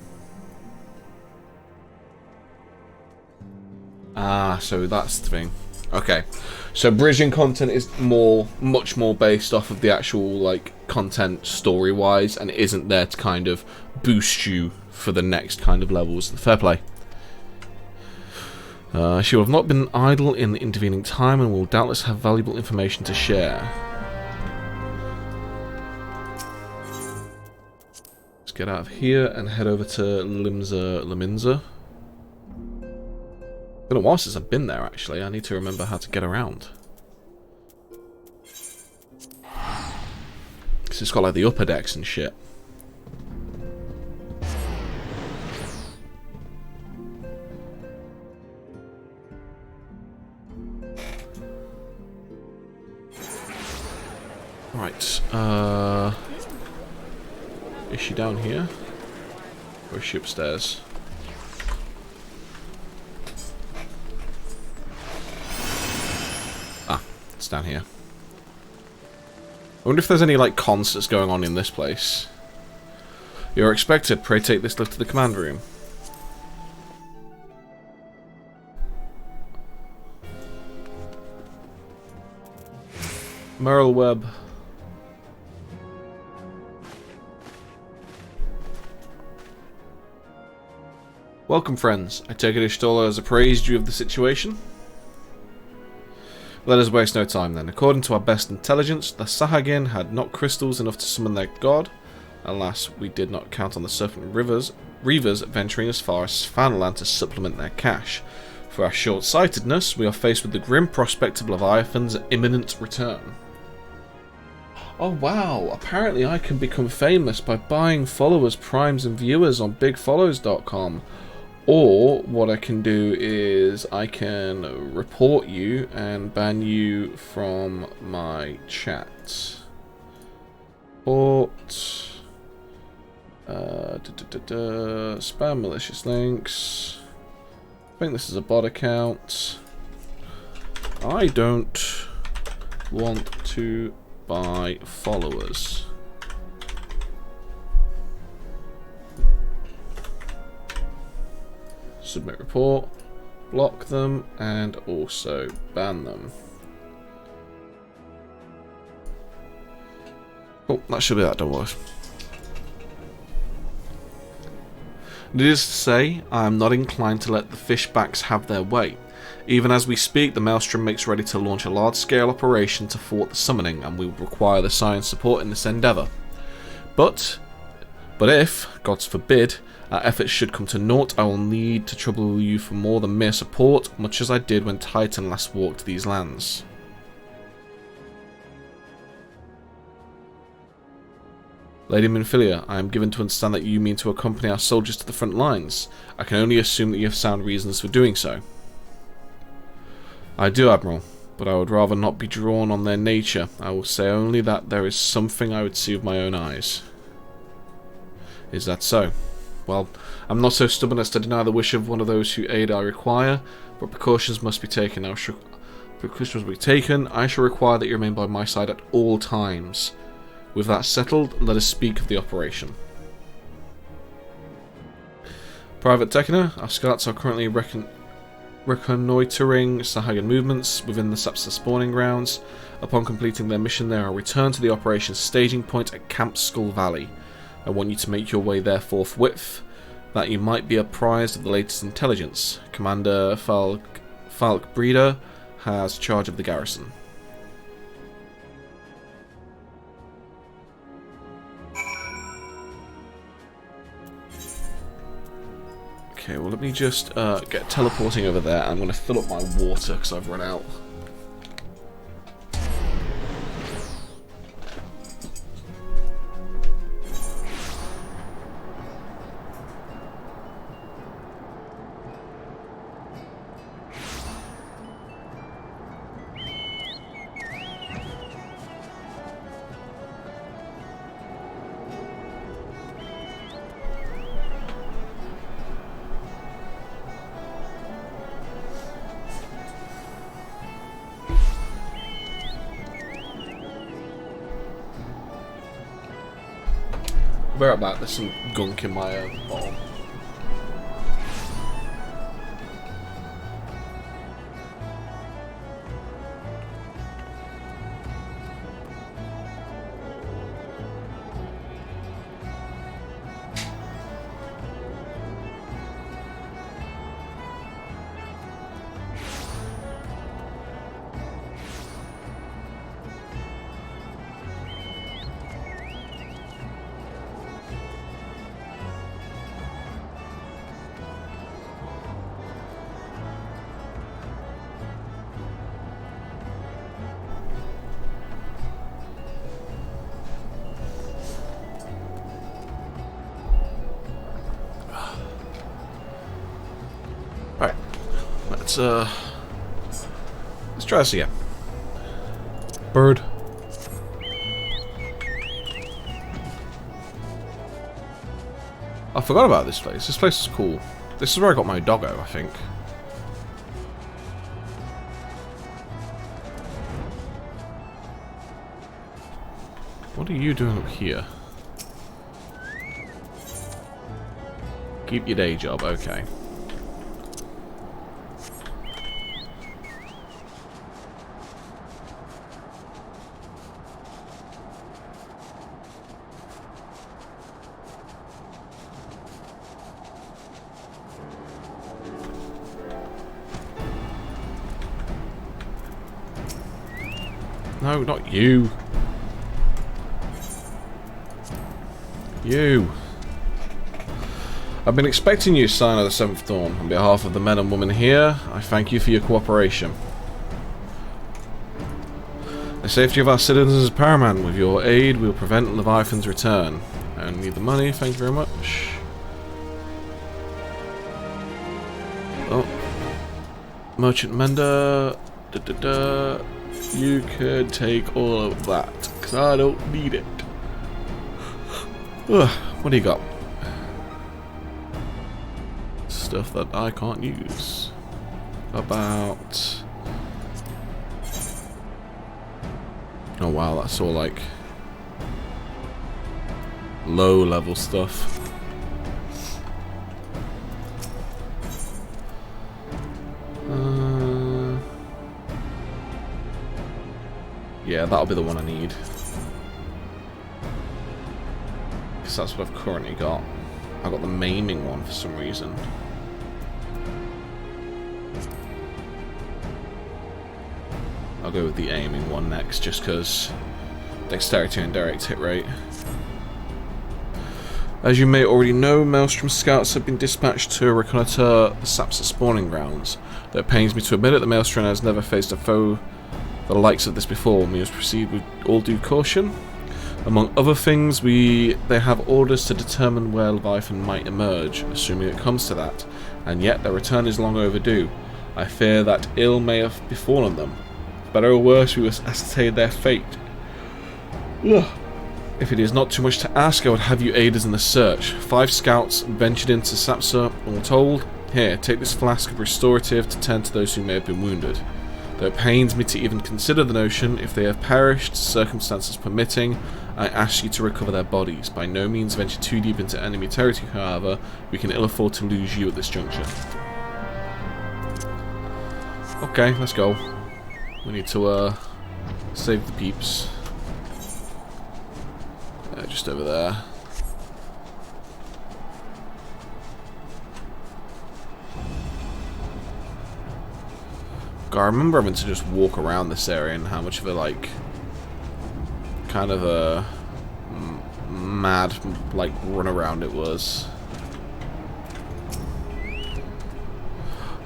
Ah, so that's the thing. Okay, so bridging content is much more based off of the actual like content story-wise, and it isn't there to kind of boost you for the next kind of levels. Fair play. She will have not been idle in the intervening time, and will doubtless have valuable information to share. Let's get out of here and head over to Leminsa. It's been a while since I've been there, actually. I need to remember how to get around. Because it's got like the upper decks and shit. Right, is she down here? Or is she upstairs? It's down here. I wonder if there's any like concerts going on in this place. You're expected. Pray take this lift to the command room. Merle Webb. Welcome, friends. I take it Ishtola has appraised you of the situation. Let us waste no time then. According to our best intelligence, the Sahagin had not crystals enough to summon their god. Alas, we did not count on the Serpent Reavers venturing as far as Fanland to supplement their cache. For our short-sightedness, we are faced with the grim prospect of Leviathan's imminent return. Oh wow, apparently I can become famous by buying followers, primes and viewers on bigfollows.com. Or what I can do is I can report you and ban you from my chat. Report. Spam malicious links. I think this is a bot account. I don't want to buy followers. Submit report, block them, and also ban them. Oh, that should be that, don't worry. Needless to say, I am not inclined to let the fishbacks have their way. Even as we speak, the Maelstrom makes ready to launch a large-scale operation to thwart the summoning, and we would require the science support in this endeavour. But if, God forbid, our efforts should come to naught, I will need to trouble you for more than mere support, much as I did when Titan last walked these lands. Lady Minfilia, I am given to understand that you mean to accompany our soldiers to the front lines. I can only assume that you have sound reasons for doing so. I do, Admiral, but I would rather not be drawn on their nature. I will say only that there is something I would see with my own eyes. Is that so? Well, I'm not so stubborn as to deny the wish of one of those who aid I require, but precautions must be taken. I shall require that you remain by my side at all times. With that settled, let us speak of the operation. Private Tekina, our scouts are currently reconnoitering Sahagin movements within the Sapsa spawning grounds. Upon completing their mission, they are returned to the operation's staging point at Camp Skull Valley. I want you to make your way there forthwith, that you might be apprised of the latest intelligence. Commander Falk Breeder has charge of the garrison. Okay, well let me just get teleporting over there. I'm going to fill up my water because I've run out. Be right back, there's some gunk in my bottle. Right, let's try this again. Bird. I forgot about this place. This place is cool. This is where I got my doggo, I think. What are you doing up here? Keep your day job, okay. No, not you. You. I've been expecting you, sign of the Seventh Dawn. On behalf of the men and women here, I thank you for your cooperation. The safety of our citizens is paramount. With your aid, we will prevent Leviathan's return. I don't need the money, thank you very much. Oh. Merchant Mender. You could take all of that, because I don't need it. Ugh, what do you got? Stuff that I can't use. About... Oh wow, that's all like... low level stuff. Yeah, that'll be the one I need. Because that's what I've currently got. I got the maiming one for some reason. I'll go with the aiming one next, just because dexterity and direct hit rate. As you may already know, Maelstrom scouts have been dispatched to reconnoiter the Sapsa spawning grounds. Though it pains me to admit it, the Maelstrom has never faced a foe the likes of this before. We must proceed with all due caution. Among other things, they have orders to determine where Leviathan might emerge, assuming it comes to that, and yet their return is long overdue. I fear that ill may have befallen them. For better or worse, we must ascertain their fate. Ugh. If it is not too much to ask, I would have you aid us in the search. 5 scouts ventured into Sapsa, all told. Here, take this flask of restorative to tend to those who may have been wounded. Though it pains me to even consider the notion, if they have perished, circumstances permitting, I ask you to recover their bodies. By no means venture too deep into enemy territory, however. We can ill afford to lose you at this juncture. Okay, let's go. We need to save the peeps. Just over there. God, I remember having to just walk around this area and how much of a, like, kind of a mad, like, run around it was.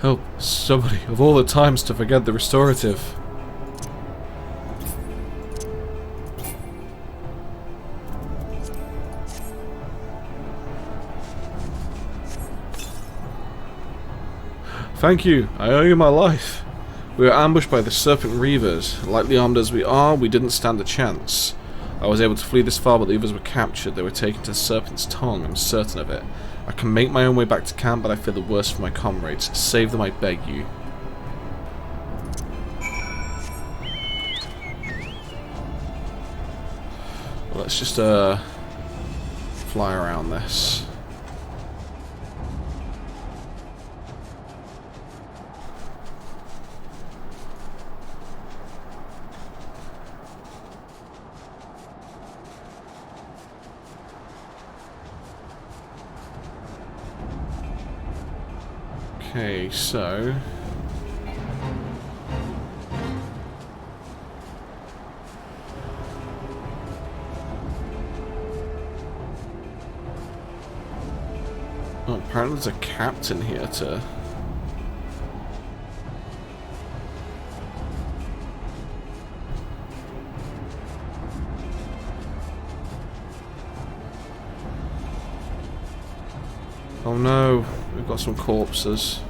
Oh, somebody, of all the times to forget the restorative. Thank you, I owe you my life. We were ambushed by the Serpent Reavers. Lightly armed as we are, we didn't stand a chance. I was able to flee this far, but the others were captured. They were taken to the Serpent's Tongue, I'm certain of it. I can make my own way back to camp, but I fear the worst for my comrades. Save them, I beg you. Well, let's just fly around this. Okay, so oh, apparently there's a captain here to oh no, we've got some corpses.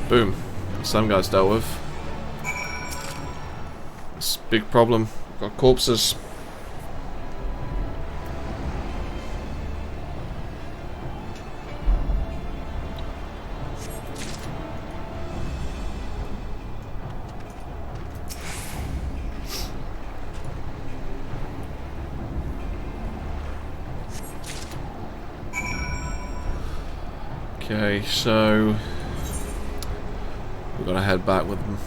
Boom. Some guys dealt with. It's a big problem. Got corpses. Okay, so we're gonna head back with them.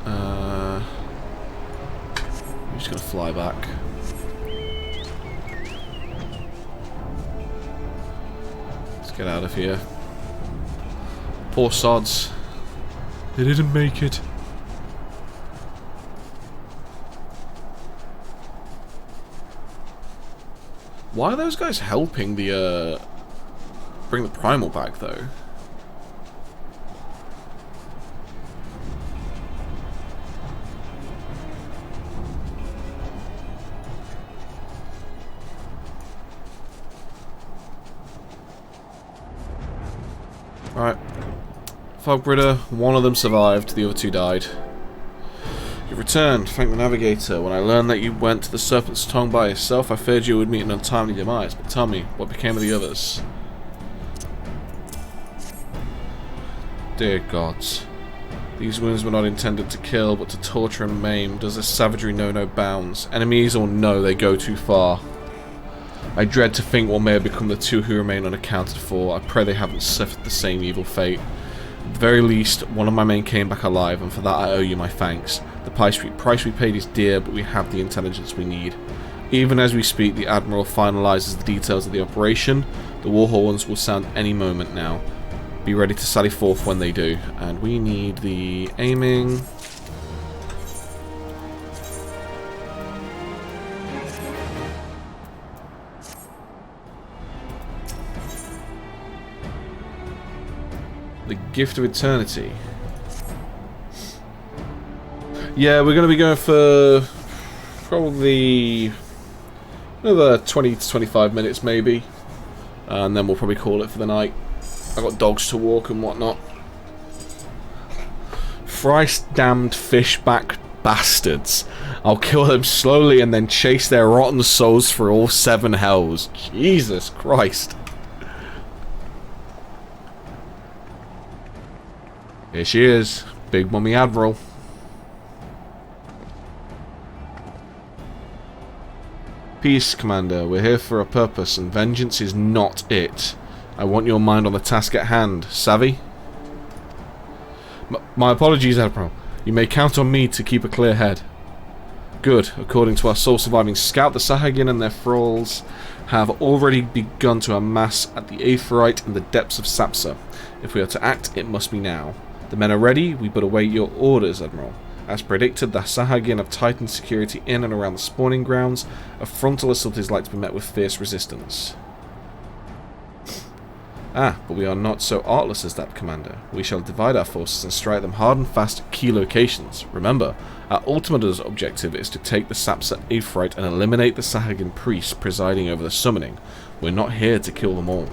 I'm just gonna fly back. Let's get out of here. Poor sods. They didn't make it. Why are those guys helping the bring the primal back though? Right. Fogbritter, one of them survived, the other two died. You returned, thank the navigator. When I learned that you went to the Serpent's Tongue by yourself, I feared you would meet an untimely demise. But tell me, what became of the others? Dear gods. These wounds were not intended to kill, but to torture and maim. Does this savagery know no bounds? Enemies or no, they go too far. I dread to think what may have become the two who remain unaccounted for. I pray they haven't suffered the same evil fate. At the very least, one of my men came back alive, and for that I owe you my thanks. The price we paid is dear, but we have the intelligence we need. Even as we speak, the Admiral finalises the details of the operation. The war horns will sound any moment now. Be ready to sally forth when they do. And we need the aiming. The Gift of Eternity. Yeah, we're going to be going for probably another 20 to 25 minutes maybe. And then we'll probably call it for the night. I've got dogs to walk and whatnot. Thrice damned fishback bastards. I'll kill them slowly and then chase their rotten souls through all 7 hells. Jesus Christ. Here she is, Big Mummy Admiral. Peace, Commander. We're here for a purpose, and vengeance is not it. I want your mind on the task at hand. Savvy? My apologies, Admiral. You may count on me to keep a clear head. Good. According to our sole surviving scout, the Sahagin and their thralls have already begun to amass at the Aetheryte in the depths of Sapsa. If we are to act, it must be now. The men are ready, we but await your orders, Admiral. As predicted, the Sahagin have tightened security in and around the spawning grounds. A frontal assault is like to be met with fierce resistance. Ah, but we are not so artless as that, Commander. We shall divide our forces and strike them hard and fast at key locations. Remember, our ultimate objective is to take the Sapsa Aetheryte and eliminate the Sahagin priests presiding over the summoning. We're not here to kill them all.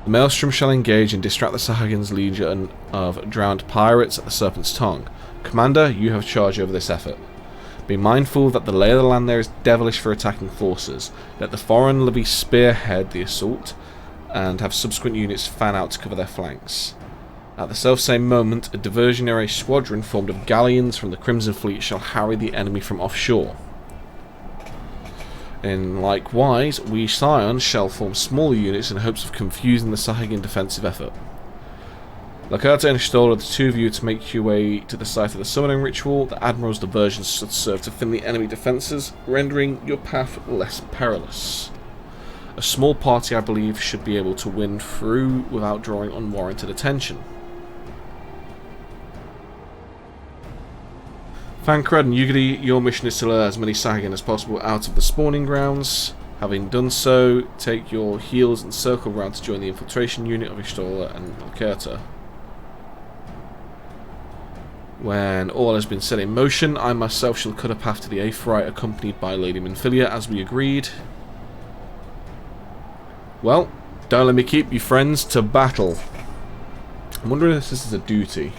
The Maelstrom shall engage and distract the Sahagins' legion of drowned pirates at the Serpent's Tongue. Commander, you have charge over this effort. Be mindful that the lay of the land there is devilish for attacking forces. Let the foreign levy spearhead the assault, and have subsequent units fan out to cover their flanks. At the selfsame moment, a diversionary squadron formed of galleons from the Crimson Fleet shall harry the enemy from offshore. In likewise, we Scions shall form smaller units in hopes of confusing the Sahagin defensive effort. Lacerta and Stola, the two of you to make your way to the site of the summoning ritual. The Admiral's diversions should serve to thin the enemy defences, rendering your path less perilous. A small party, I believe, should be able to win through without drawing unwarranted attention. Thancred and Ugadi, your mission is to lure as many Sahagin as possible out of the spawning grounds. Having done so, take your heels and circle round to join the infiltration unit of Ishtola and Lacerta. When all has been set in motion, I myself shall cut a path to the Aephorite accompanied by Lady Minfilia as we agreed. Well, don't let me keep you, friends, to battle. I'm wondering if this is a duty.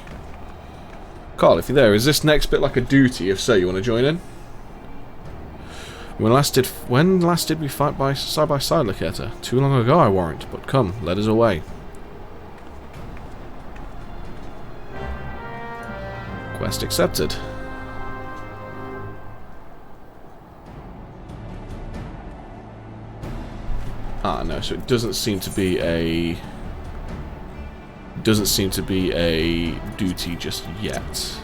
Carl, if you're there, is this next bit like a duty? If so, you want to join in? When last did we fight side by side, Lacerta? Too long ago, I warrant. But come, let us away. Quest accepted. Ah, no. So it doesn't seem to be a. Doesn't seem to be a duty just yet.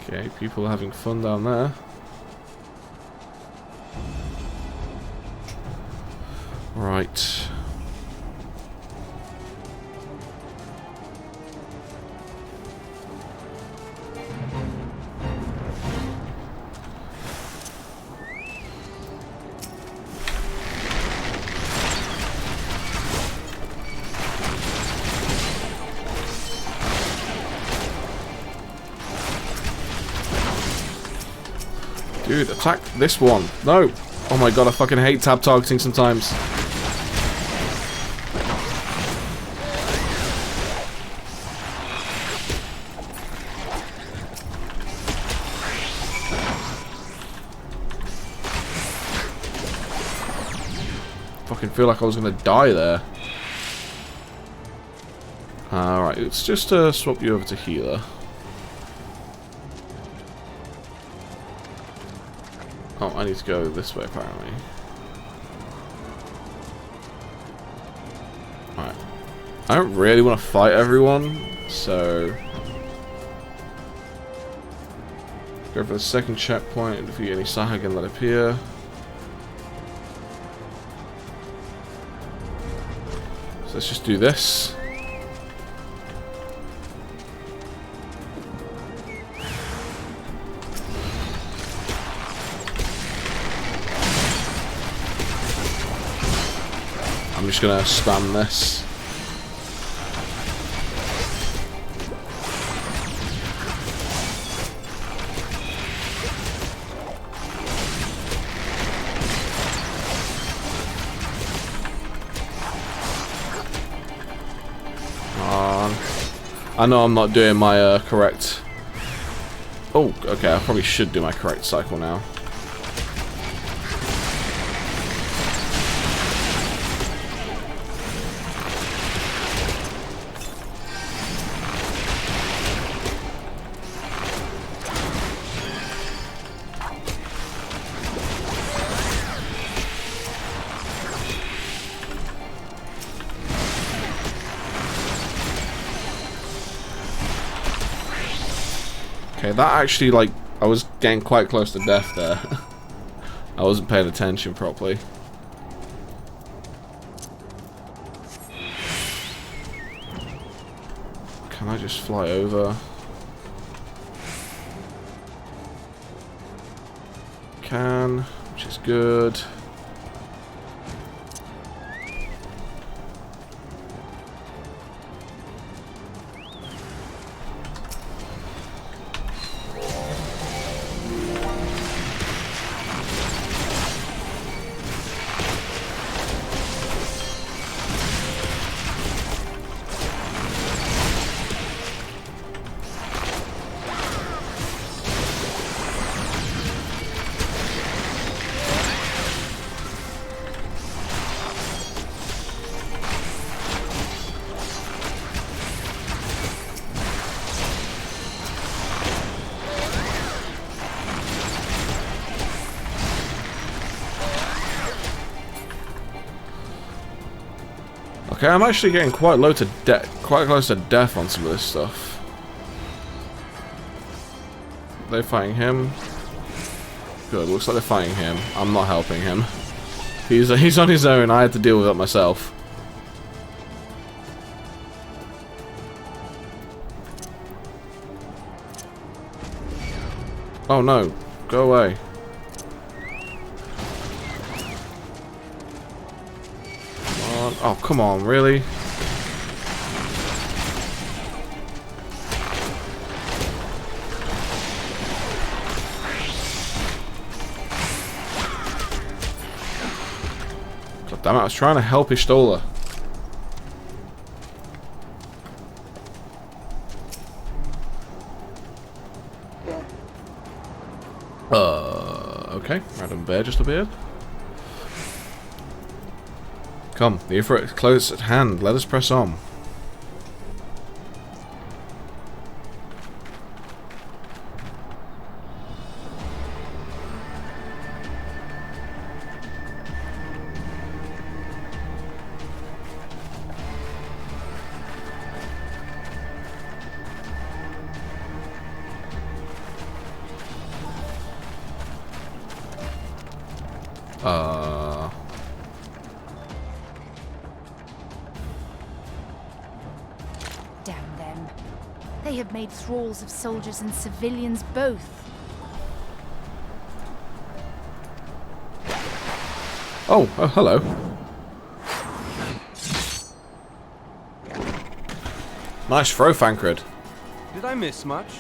Okay, people are having fun down there. Right. Dude, attack this one. No! Oh my god, I fucking hate tab targeting sometimes. Fucking feel like I was gonna die there. Alright, let's just swap you over to healer. Oh, I need to go this way apparently. Alright. I don't really want to fight everyone, so go for the second checkpoint and defeat any Sahagin that appear. So let's just do this. I'm just gonna spam this. I know I'm not doing my correct. Oh, okay. I probably should do my correct cycle now. Okay, that actually, like, I was getting quite close to death there. I wasn't paying attention properly. Can I just fly over? Can, which is good. Okay, I'm actually getting quite close to death on some of this stuff. They're fighting him. Good, looks like they're fighting him. I'm not helping him. He's on his own. I had to deal with it myself. Oh no, go away. Oh, come on, really? God damn it, I was trying to help Ishtola. Okay, random bear just appeared. Come, the Ifrit is close at hand. Let us press on. Damn them. They have made thralls of soldiers and civilians both. Oh, hello. Nice throw, Fancred. Did I miss much?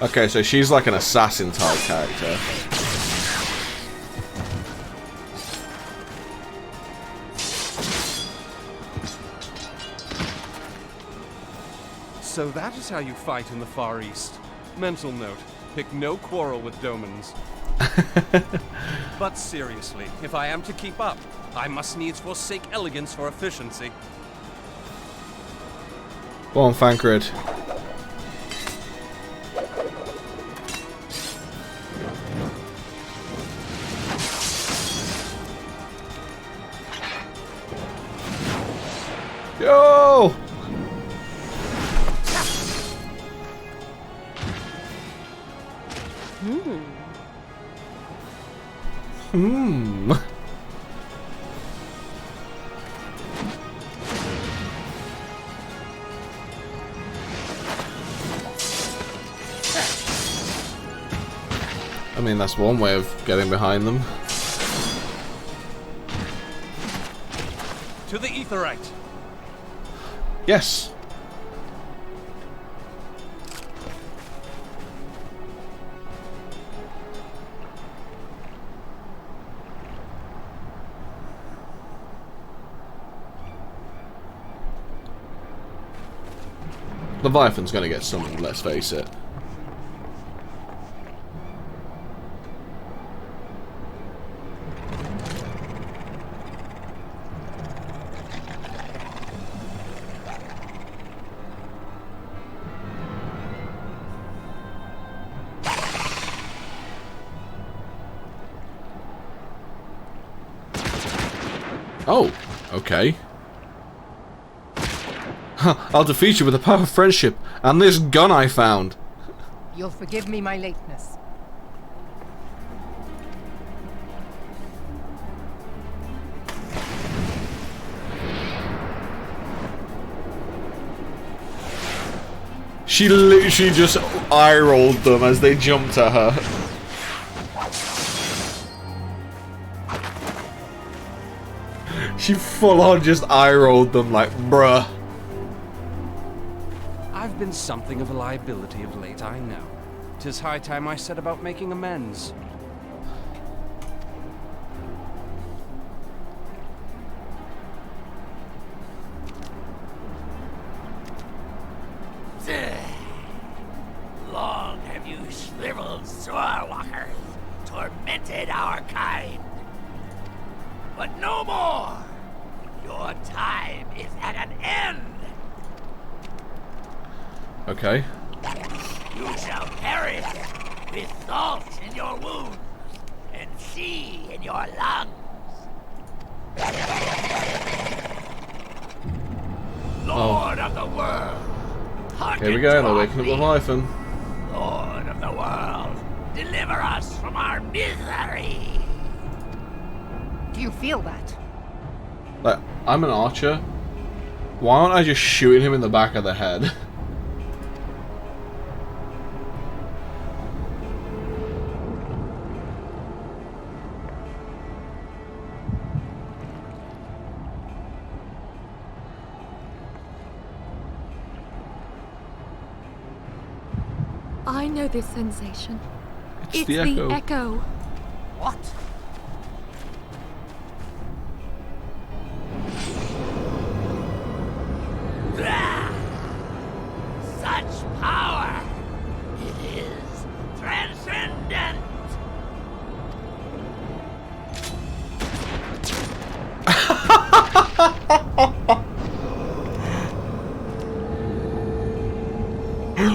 Okay, so she's like an assassin type character. So that is how you fight in the Far East. Mental note, pick no quarrel with Domans. But seriously, if I am to keep up, I must needs forsake elegance for efficiency. Go on, Fancred. Yo! I mean, that's one way of getting behind them. To the Aetheryte! Yes! Leviathan's gonna get summoned, let's face it. Oh, okay. I'll defeat you with the power of friendship and this gun I found. You'll forgive me my lateness. She literally just eye-rolled them as they jumped at her. She full-on just eye-rolled them like, bruh. I've been something of a liability of late, I know. 'Tis high time I set about making amends. Long have you shriveled Zorwalkers, tormented our kind. But no more! Your time is at an end! Okay. You shall perish with salt in your wounds and sea in your lungs. Lord of the world. Here we go, they're waking up Leviathan. Lord of the world, deliver us from our misery. Do you feel that? Like, I'm an archer. Why aren't I just shooting him in the back of the head? I know this sensation. It's the echo. What? Such power! It is transcendent!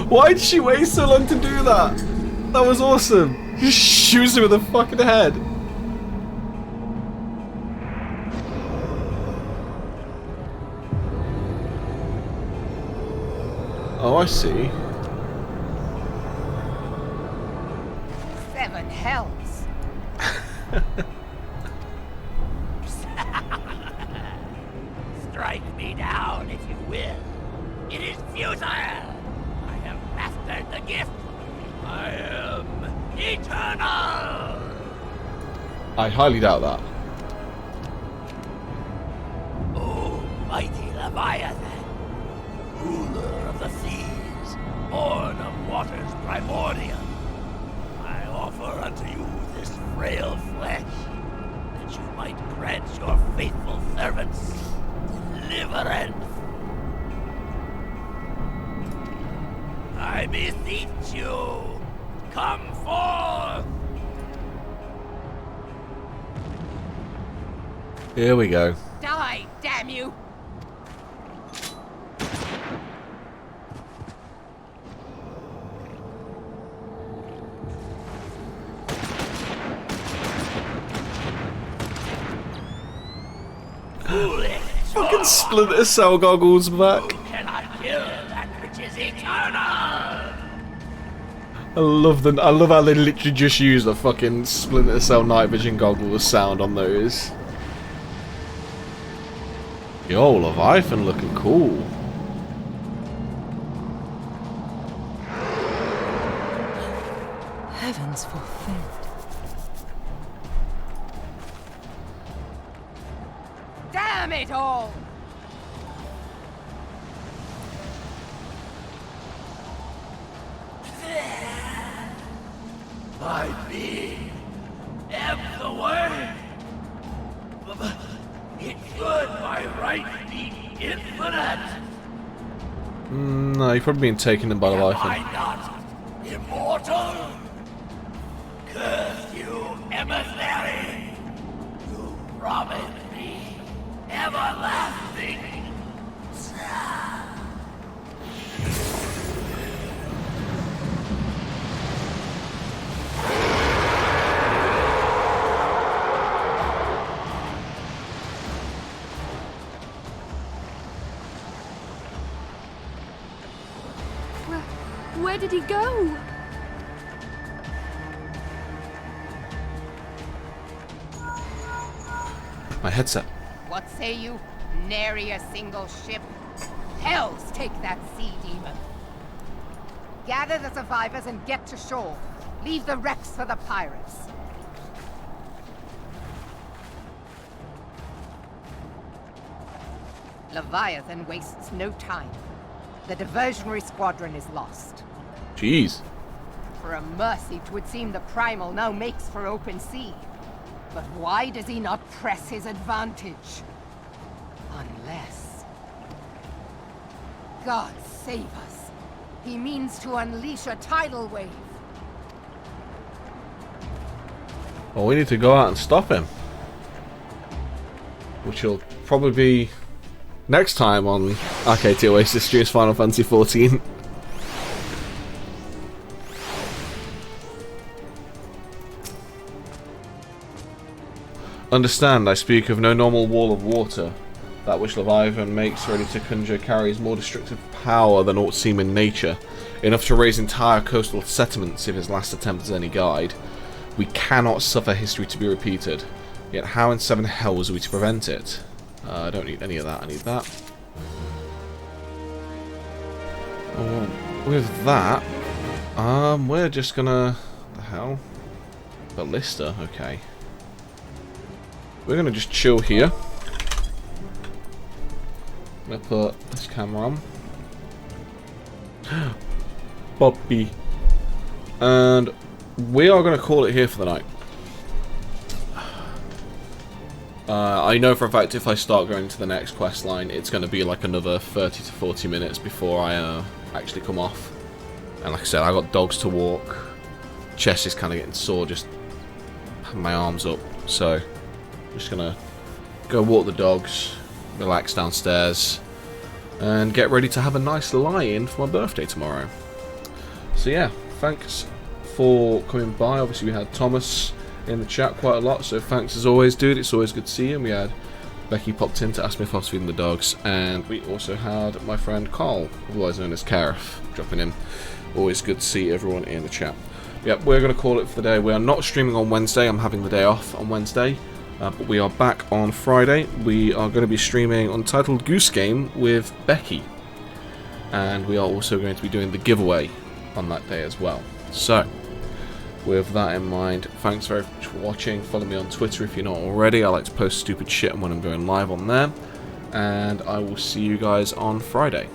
Why did she wait so long to do that? That was awesome. Just shoots him in the fucking head. Oh, I see. 7 hells. Strike me down if you will. It is futile. I have mastered the gift. I am eternal. I highly doubt that. O mighty Leviathan, ruler of the seas, born of waters primordial, I offer unto you this frail flesh, that you might grant your faithful servants deliverance. I beseech you, come forth! Here we go. Die, damn you! Fucking Splinter Cell goggles back. Cannot kill that which is eternal! I love how they literally just use the fucking Splinter Cell night vision goggles sound on those. Yo, Leviathan looking cool. Heavens forfend. Damn it all! My being ebbs away. It should by right be infinite. No, you've probably been taken in by Am Leviathan. I not immortal? Curse you, emissary! You promised me everlasting. Where did he go? My headset. What say you? Nary a single ship? Hells take that sea demon. Gather the survivors and get to shore. Leave the wrecks for the pirates. Leviathan wastes no time. The diversionary squadron is lost. Jeez. For a mercy, 'twould seem the Primal now makes for open sea. But why does he not press his advantage? Unless... God save us. He means to unleash a tidal wave. Well, we need to go out and stop him. Which will probably be next time on RKT Oasis Streams Final Fantasy XIV. Understand, I speak of no normal wall of water. That which Leviathan makes ready to conjure carries more destructive power than aught seem in nature, enough to raise entire coastal settlements if his last attempt is any guide. We cannot suffer history to be repeated, yet how in seven hells are we to prevent it? I don't need any of that, I need that. With that, we're just gonna... the hell? Ballista, okay. We're gonna just chill here. I'm gonna put this camera on. Bobby. And we are gonna call it here for the night. I know for a fact if I start going to the next quest line, it's going to be like another 30 to 40 minutes before I actually come off. And like I said, I got dogs to walk. Chest is kind of getting sore just having my arms up. So, I'm just going to go walk the dogs, relax downstairs, and get ready to have a nice lie-in for my birthday tomorrow. So yeah, thanks for coming by. Obviously we had Thomas in the chat quite a lot, so thanks as always, dude. It's always good to see you. And we had Becky popped in to ask me if I was feeding the dogs, and we also had my friend Carl, otherwise known as Kareth, dropping in. Always good to see everyone in the chat. Yep, we're going to call it for the day. We are not streaming on Wednesday. I'm having the day off on Wednesday, but we are back on Friday. We are going to be streaming Untitled Goose Game with Becky, and we are also going to be doing the giveaway on that day as well. So, with that in mind, thanks very much for watching. Follow me on Twitter if you're not already. I like to post stupid shit when I'm going live on there. And I will see you guys on Friday.